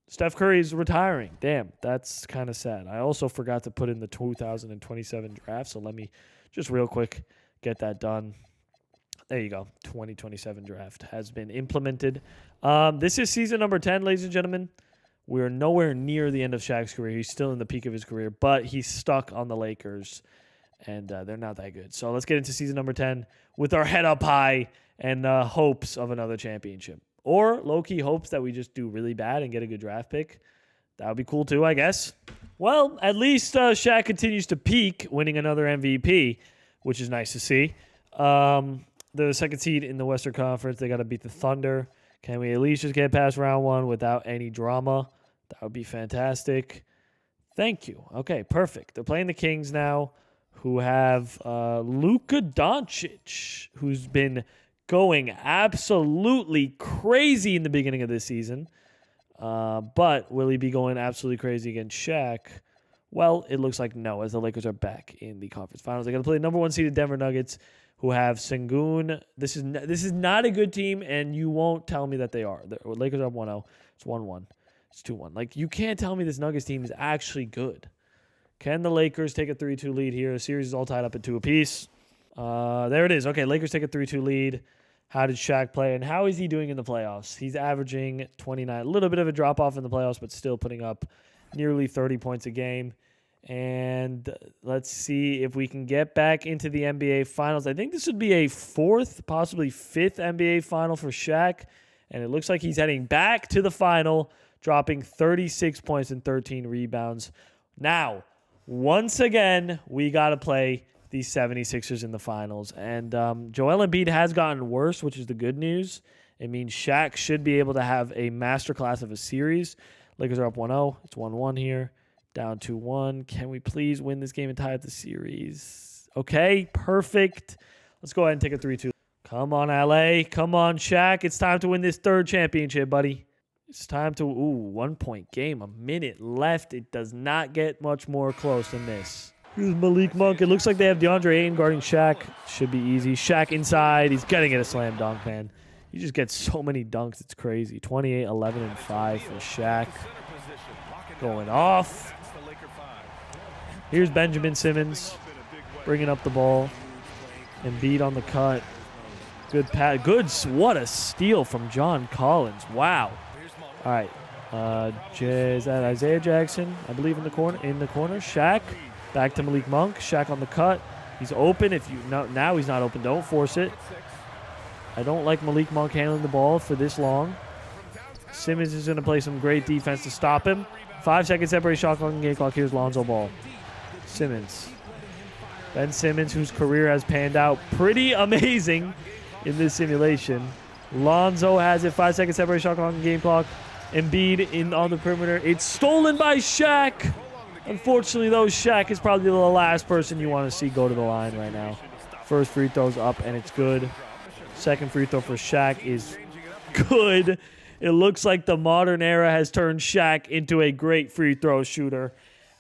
Steph Curry is retiring. Damn, that's kind of sad. I also forgot to put in the 2027 draft, so let me just real quick get that done. There you go. 2027 draft has been implemented. This is season number 10, ladies and gentlemen. We're nowhere near the end of Shaq's career. He's still in the peak of his career, but he's stuck on the Lakers. and they're not that good. So let's get into season number 10 with our head up high and hopes of another championship. Or low-key hopes that we just do really bad and get a good draft pick. That would be cool too, I guess. Well, at least Shaq continues to peak, winning another MVP, which is nice to see. The second seed in the Western Conference, they got to beat the Thunder. Can we at least just get past round one without any drama? That would be fantastic. Thank you. Okay, perfect. They're playing the Kings now, who have Luka Doncic, who's been going absolutely crazy in the beginning of this season. But will he be going absolutely crazy against Shaq? Well, it looks like no, as the Lakers are back in the conference finals. They're going to play the number 1 seeded Denver Nuggets, who have Sengun. This is not a good team, and you won't tell me that they are. The Lakers are 1-0. It's 1-1. It's 2-1. Like, you can't tell me this Nuggets team is actually good. Can the Lakers take a 3-2 lead here? The series is all tied up at 2 apiece. There it is. Okay, Lakers take a 3-2 lead. How did Shaq play, and how is he doing in the playoffs? He's averaging 29. A little bit of a drop-off in the playoffs, but still putting up nearly 30 points a game. And let's see if we can get back into the NBA Finals. I think this would be a 4th, possibly 5th NBA Final for Shaq. And it looks like he's heading back to the final, dropping 36 points and 13 rebounds. Now, once again, we got to play the 76ers in the finals. And Joel Embiid has gotten worse, which is the good news. It means Shaq should be able to have a masterclass of a series. Lakers are up 1-0. It's 1-1 here. Down 2-1. Can we please win this game and tie up the series? Okay, perfect. Let's go ahead and take a 3-2. Come on, LA. Come on, Shaq. It's time to win this 3rd championship, buddy. It's time to, 1-point game. A minute left. It does not get much more close than this. Here's Malik Monk. It looks like they have DeAndre Ayton guarding Shaq. Should be easy. Shaq inside. He's going to get a slam dunk, man. He just gets so many dunks. It's crazy. 28, 11, and 5 for Shaq. Going off. Here's Benjamin Simmons bringing up the ball. Embiid on the cut. Good pass. Good. What a steal from John Collins. Wow. All right. Is that Isaiah Jackson? I believe in the corner. Shaq. Back to Malik Monk. Shaq on the cut. He's open. Now he's not open. Don't force it. I don't like Malik Monk handling the ball for this long. Simmons is going to play some great defense to stop him. 5 seconds separate shot clock and game clock. Here's Lonzo Ball. Simmons. Ben Simmons, whose career has panned out pretty amazing in this simulation. Lonzo has it. 5 seconds separate shot clock and game clock. Embiid in on the perimeter. It's stolen by Shaq. Unfortunately, though, Shaq is probably the last person you want to see go to the line right now. First free throw's up, and it's good. Second free throw for Shaq is good. It looks like the modern era has turned Shaq into a great free throw shooter.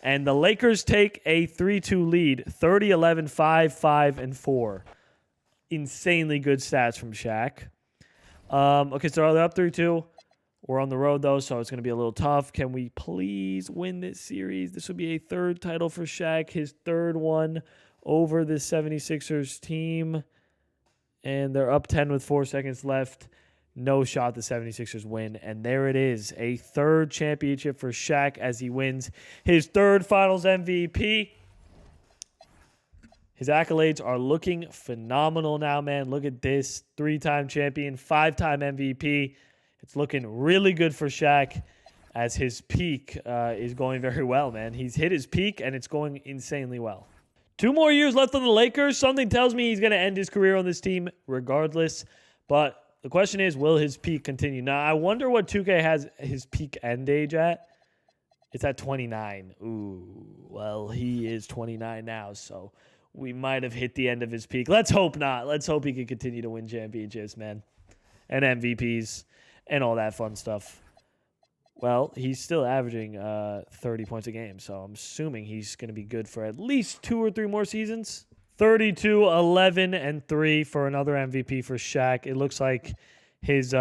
And the Lakers take a 3-2 lead, 30-11, 5-5, and 4. Insanely good stats from Shaq. Okay, so they're up 3-2. We're on the road, though, so it's going to be a little tough. Can we please win this series? This would be a 3rd title for Shaq, his 3rd one over the 76ers team. And they're up 10 with 4 seconds left. No shot the 76ers win. And there it is, a 3rd championship for Shaq as he wins his 3rd Finals MVP. His accolades are looking phenomenal now, man. Look at this. 3-time champion, 5-time MVP. It's looking really good for Shaq as his peak is going very well, man. He's hit his peak, and it's going insanely well. 2 more years left on the Lakers. Something tells me he's going to end his career on this team regardless. But the question is, will his peak continue? Now, I wonder what 2K has his peak end age at. It's at 29. Ooh, well, he is 29 now, so we might have hit the end of his peak. Let's hope not. Let's hope he can continue to win championships, man, and MVPs and all that fun stuff. Well, he's still averaging 30 points a game, so I'm assuming he's going to be good for at least 2 or 3 more seasons. 32, 11, and 3 for another MVP for Shaq. It looks like his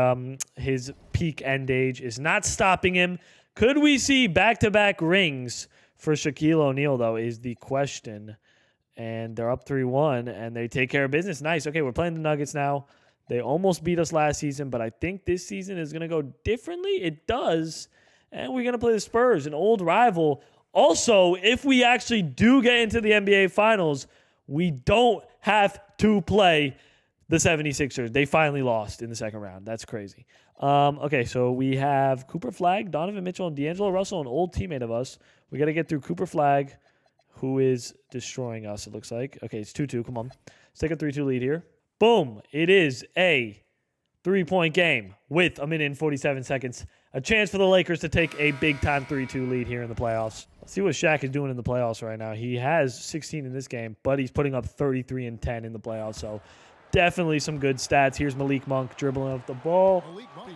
peak end age is not stopping him. Could we see back-to-back rings for Shaquille O'Neal, though, is the question. And they're up 3-1, and they take care of business. Nice. Okay, we're playing the Nuggets now. They almost beat us last season, but I think this season is going to go differently. It does. And we're going to play the Spurs, an old rival. Also, if we actually do get into the NBA Finals, We don't have to play the 76ers. They finally lost in the second round. That's crazy. Okay, so we have Cooper Flagg, Donovan Mitchell, and D'Angelo Russell, an old teammate of us. We got to get through Cooper Flagg, who is destroying us, it looks like. Okay, it's 2-2. Come on. Let's take a 3-2 lead here. Boom. It is a 3-point game with a minute and 47 seconds. A chance for the Lakers to take a big-time 3-2 lead here in the playoffs. Let's see what Shaq is doing in the playoffs right now. He has 16 in this game, but he's putting up 33 and 10 in the playoffs, so definitely some good stats. Here's Malik Monk dribbling up the ball.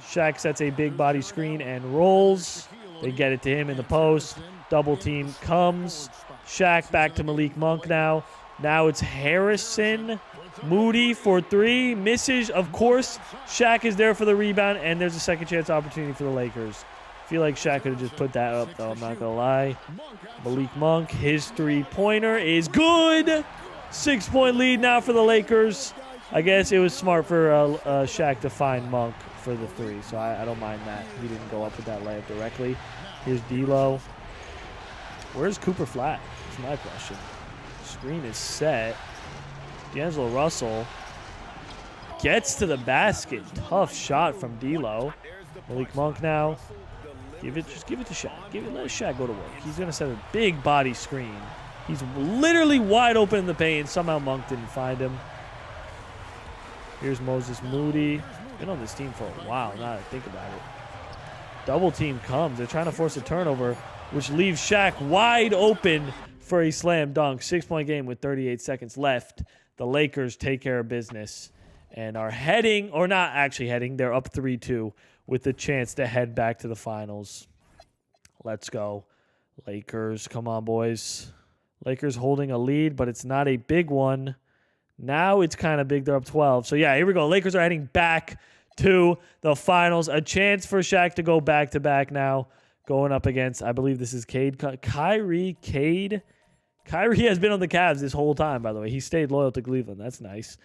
Shaq sets a big body screen and rolls. They get it to him in the post. Double team comes. Shaq back to Malik Monk now. Now it's Harrison. Moody for three. Misses, of course. Shaq is there for the rebound, and there's a second chance opportunity for the Lakers. I feel like Shaq could have just put that up, though. I'm not going to lie. Malik Monk, his three-pointer is good. 6-point lead now for the Lakers. I guess it was smart for Shaq to find Monk for the three, so I don't mind that. He didn't go up with that layup directly. Here's D'Lo. Where's Cooper Flagg? That's my question. Screen is set. D'Angelo Russell gets to the basket. Tough shot from D'Lo. Malik Monk now. Just give it to Shaq. Let Shaq go to work. He's going to set a big body screen. He's literally wide open in the paint. Somehow Monk didn't find him. Here's Moses Moody. Been on this team for a while, now that I think about it. Double team comes. They're trying to force a turnover, which leaves Shaq wide open for a slam dunk. 6-point game with 38 seconds left. The Lakers take care of business and are heading, or not actually heading, they're up 3-2 with the chance to head back to the finals. Let's go. Lakers, come on, boys. Lakers holding a lead, but it's not a big one. Now it's kind of big. They're up 12. So, yeah, here we go. Lakers are heading back to the finals. A chance for Shaq to go back-to-back now. Going up against, I believe this is Kyrie. Kyrie has been on the Cavs this whole time, by the way. He stayed loyal to Cleveland. That's nice.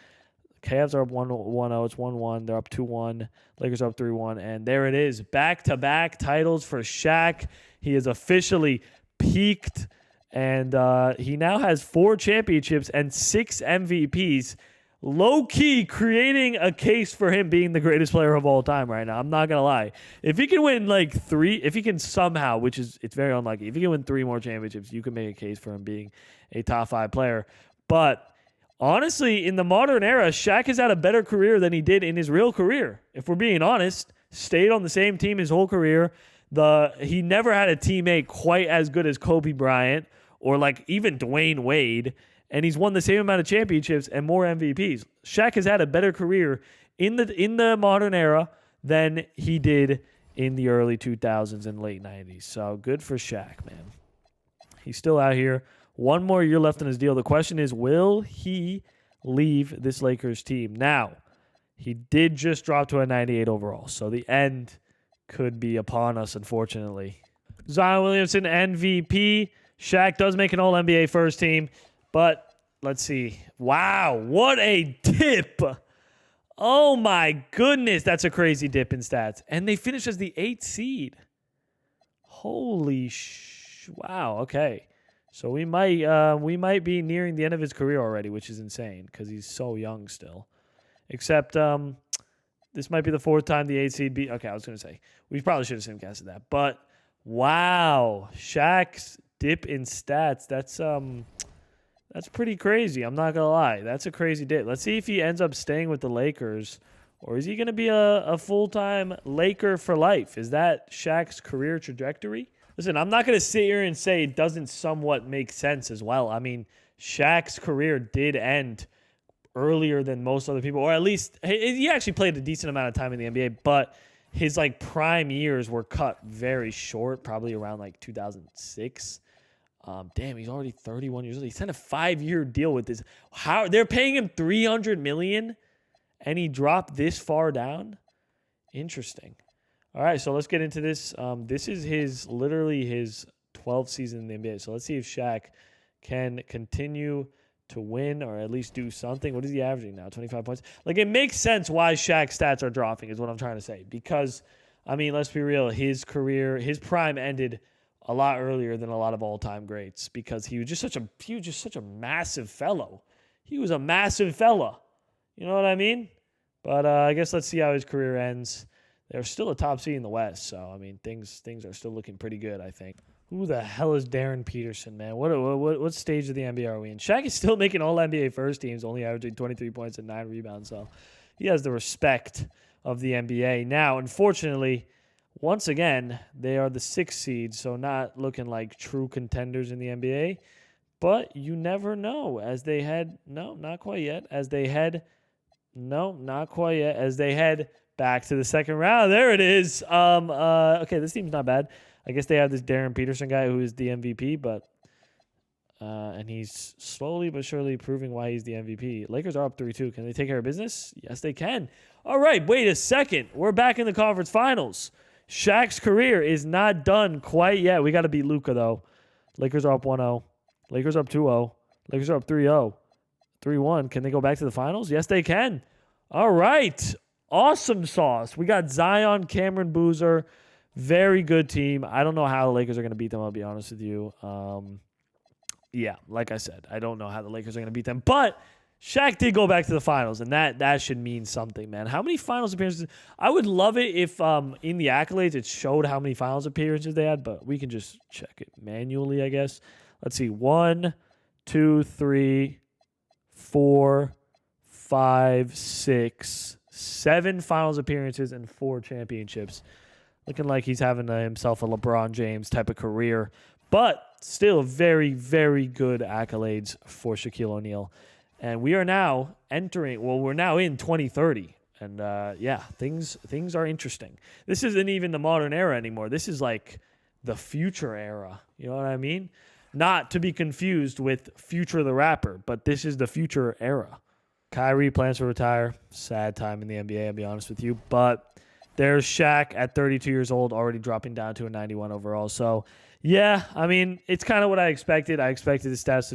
Cavs are up 1-0. It's 1-1. They're up 2-1. Lakers are up 3-1. And there it is. Back-to-back titles for Shaq. He is officially peaked. And he now has 4 championships and 6 MVPs. Low-key creating a case for him being the greatest player of all time right now. I'm not going to lie. If he can win like 3, if he can somehow, which is, it's very unlikely, if he can win 3 more championships, you can make a case for him being a top 5 player. But honestly, in the modern era, Shaq has had a better career than he did in his real career. If we're being honest, stayed on the same team his whole career. He never had a teammate quite as good as Kobe Bryant or like even Dwayne Wade. And he's won the same amount of championships and more MVPs. Shaq has had a better career in the modern era than he did in the early 2000s and late 90s. So good for Shaq, man. He's still out here. 1 more year left in his deal. The question is, will he leave this Lakers team? Now, he did just drop to a 98 overall, so the end could be upon us, unfortunately. Zion Williamson, MVP. Shaq does make an All-NBA first team. But let's see. Wow, what a dip. Oh, my goodness. That's a crazy dip in stats. And they finished as the 8th seed. Holy wow, okay. So we might be nearing the end of his career already, which is insane because he's so young still. Except this might be the 4th time the 8th seed beat. Okay, I was going to say. We probably should have simcasted that. But, wow, Shaq's dip in stats. That's pretty crazy. I'm not going to lie. That's a crazy dip. Let's see if he ends up staying with the Lakers, or is he going to be a full-time Laker for life? Is that Shaq's career trajectory? Listen, I'm not going to sit here and say it doesn't somewhat make sense as well. I mean, Shaq's career did end earlier than most other people, or at least he actually played a decent amount of time in the NBA, but his like prime years were cut very short, probably around like 2006. Damn, he's already 31 years old. He signed a 5-year deal with this. How they're paying him $300 million, and he dropped this far down? Interesting. All right, so let's get into this. This is literally his 12th season in the NBA. So let's see if Shaq can continue to win or at least do something. What is he averaging now? 25 points. Like, it makes sense why Shaq's stats are dropping is what I'm trying to say. Because, I mean, let's be real. His career, his prime ended a lot earlier than a lot of all-time greats because he was just such a massive fellow. he was a massive fella. You know what I mean? But I guess let's see how his career ends. They're still a top seed in the West, so I mean things are still looking pretty good, I think. Who the hell is Darren Peterson, man? What stage of the NBA are we in? Shaq is still making all NBA first teams, only averaging 23 points and 9 rebounds, so he has the respect of the NBA. Now, unfortunately, once again, they are the 6th seed, so not looking like true contenders in the NBA. But you never know as they head, no, not quite yet, as they head, no, not quite yet, as they head back to the second round. There it is. Okay, this team's not bad. I guess they have this Darren Peterson guy who is the MVP, but and he's slowly but surely proving why he's the MVP. Lakers are up 3-2. Can they take care of business? Yes, they can. All right, wait a second. We're back in the conference finals. Shaq's career is not done quite yet. We got to beat Luka, though. Lakers are up 1-0. Lakers are up 2-0. Lakers are up 3-0. 3-1. Can they go back to the finals? Yes, they can. All right. Awesome sauce. We got Zion, Cameron Boozer. Very good team. I don't know how the Lakers are going to beat them, I'll be honest with you. Yeah, like I said, I don't know how the Lakers are going to beat them. But Shaq did go back to the finals, and that should mean something, man. How many finals appearances? I would love it if in the accolades it showed how many finals appearances they had, but we can just check it manually, I guess. Let's see. 1, 2, 3, 4, 5, 6, 7 finals appearances and 4 championships. Looking like he's having himself a LeBron James type of career. But still very, very good accolades for Shaquille O'Neal. And we are now we're now in 2030. And yeah, things are interesting. This isn't even the modern era anymore. This is like the future era. You know what I mean? Not to be confused with Future the rapper, but this is the future era. Kyrie plans to retire. Sad time in the NBA, I'll be honest with you. But there's Shaq at 32 years old, already dropping down to a 91 overall. So, yeah, I mean, it's kind of what I expected. I expected his stats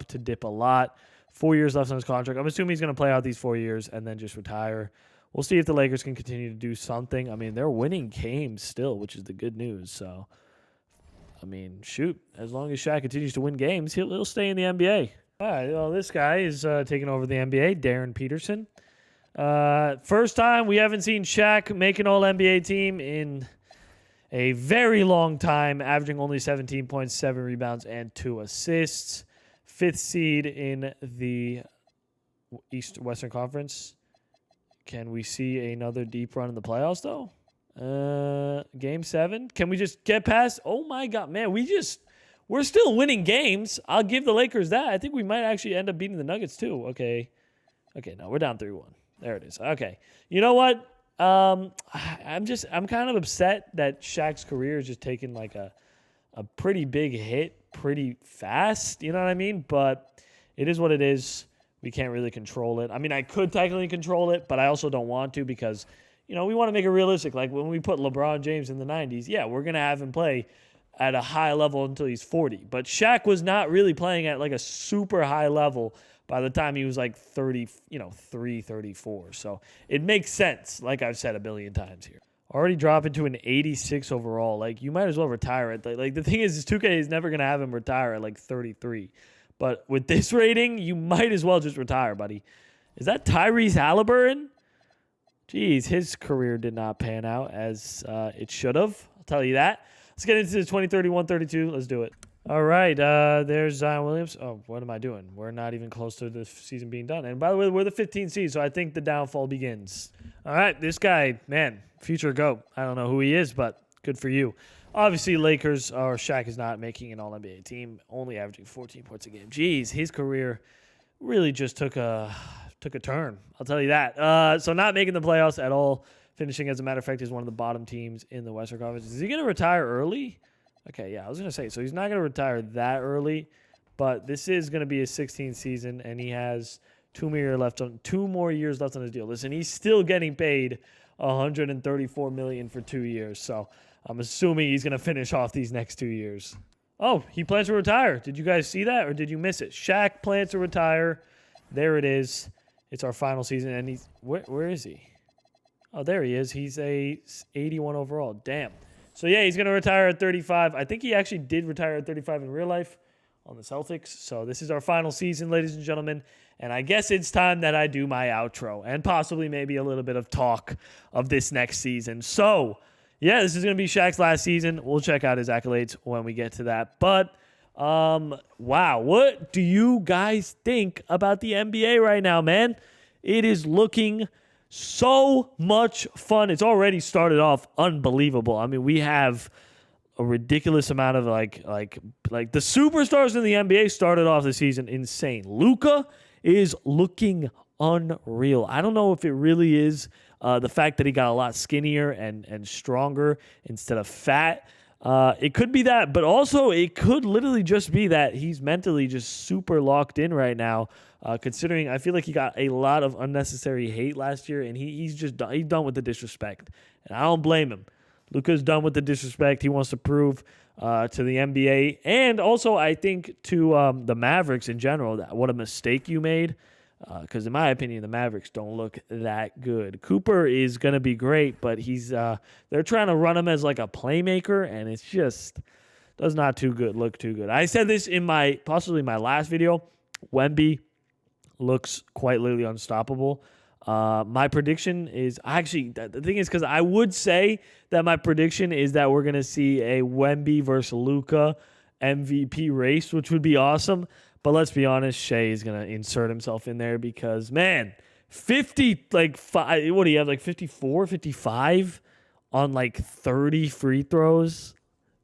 to dip a lot. 4 years left on his contract. I'm assuming he's going to play out these 4 years and then just retire. We'll see if the Lakers can continue to do something. I mean, they're winning games still, which is the good news. So, I mean, shoot, as long as Shaq continues to win games, he'll stay in the NBA. All right, well, this guy is taking over the NBA, Darren Peterson. First time we haven't seen Shaq make an All-NBA team in a very long time, averaging only 17 points, 7 rebounds, and 2 assists. 5th seed in the Western Conference. Can we see another deep run in the playoffs, though? Game 7. Can we just get past? Oh, my God, man. We're still winning games. I'll give the Lakers that. I think we might actually end up beating the Nuggets, too. Okay, no, we're down 3-1. There it is. Okay. You know what? I'm kind of upset that Shaq's career is just taking like a pretty big hit pretty fast. You know what I mean? But it is what it is. We can't really control it. I mean, I could technically control it, but I also don't want to because, you know, we want to make it realistic. Like when we put LeBron James in the 90s, yeah, we're going to have him play at a high level until he's 40. But Shaq was not really playing at like a super high level by the time he was like 33, 34. So it makes sense, like I've said a billion times here. Already dropping to an 86 overall. Like, you might as well retire it. Like the thing is 2K is never going to have him retire at like 33. But with this rating, you might as well just retire, buddy. Is that Tyrese Halliburton? Jeez, his career did not pan out as it should have. I'll tell you that. Let's get into the 2031-32. Let's do it. All right, there's Zion Williams. Oh, what am I doing? We're not even close to the season being done. And by the way, we're the 15th seed, so I think the downfall begins. All right, this guy, man, future GOAT. I don't know who he is, but good for you. Obviously, Lakers or Shaq is not making an All-NBA team, only averaging 14 points a game. Jeez, his career really just took a turn. I'll tell you that. So not making the playoffs at all. Finishing, as a matter of fact, is one of the bottom teams in the Western Conference. Is he going to retire early? Okay, yeah, I was going to say, so he's not going to retire that early, but this is going to be his 16th season, and he has 2 more years left on his deal. Listen, he's still getting paid $134 million for 2 years, so I'm assuming he's going to finish off these next 2 years. Oh, he plans to retire. Did you guys see that, or did you miss it? Shaq plans to retire. There it is. It's our final season, and he's where is he? Oh, there he is. He's a 81 overall. Damn. So, yeah, he's going to retire at 35. I think he actually did retire at 35 in real life on the Celtics. So, this is our final season, ladies and gentlemen. And I guess it's time that I do my outro and possibly maybe a little bit of talk of this next season. So, yeah, this is going to be Shaq's last season. We'll check out his accolades when we get to that. But, wow, what do you guys think about the NBA right now, man? It is looking so much fun. It's already started off unbelievable. I mean, we have a ridiculous amount of like the superstars in the NBA started off the season insane. Luka is looking unreal. I don't know if it really is the fact that he got a lot skinnier and stronger instead of fat. It could be that, but also it could literally just be that he's mentally just super locked in right now. Considering I feel like he got a lot of unnecessary hate last year, and he's done with the disrespect, and I don't blame him. Luka's done with the disrespect. He wants to prove to the NBA, and also I think to the Mavericks in general that what a mistake you made. Because in my opinion, the Mavericks don't look that good. Cooper is going to be great, but they're trying to run him as like a playmaker, and it's just does not look too good. I said this in possibly my last video. Wemby looks quite literally unstoppable. My prediction is actually the thing is because I would say that my prediction is that we're going to see a Wemby versus Luka MVP race, which would be awesome. But let's be honest, Shea is going to insert himself in there because, man, 55, what do you have, like 54, 55 on like 30 free throws?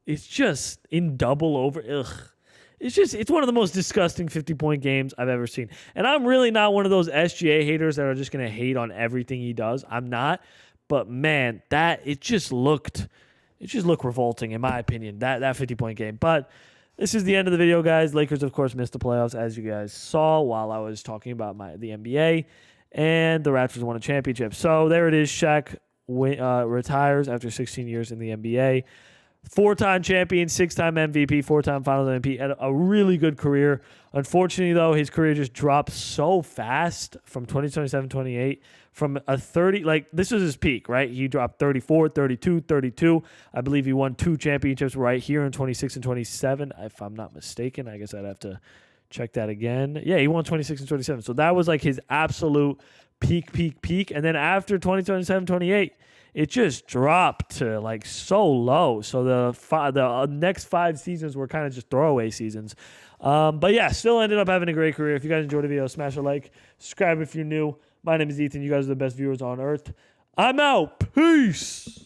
It's just in double over. Ugh. It's one of the most disgusting 50-point games I've ever seen. And I'm really not one of those SGA haters that are just going to hate on everything he does. I'm not. But, man, it just looked revolting, in my opinion, that 50-point game. But this is the end of the video, guys. Lakers, of course, missed the playoffs, as you guys saw while I was talking about the NBA. And the Raptors won a championship. So there it is. Shaq retires after 16 years in the NBA. 4-time champion, 6-time MVP, 4-time Finals MVP, had a really good career. Unfortunately, though, his career just dropped so fast from 2027-28 from a 30, like this was his peak, right? He dropped 34, 32, 32. I believe he won 2 championships right here in 26 and 27, if I'm not mistaken. I guess I'd have to check that again. Yeah, he won 26 and 27. So that was like his absolute peak. And then after 2027-28, it just dropped to like so low. So the next 5 seasons were kind of just throwaway seasons. But yeah, still ended up having a great career. If you guys enjoyed the video, smash a like, subscribe if you're new. My name is Ethan. You guys are the best viewers on earth. I'm out. Peace.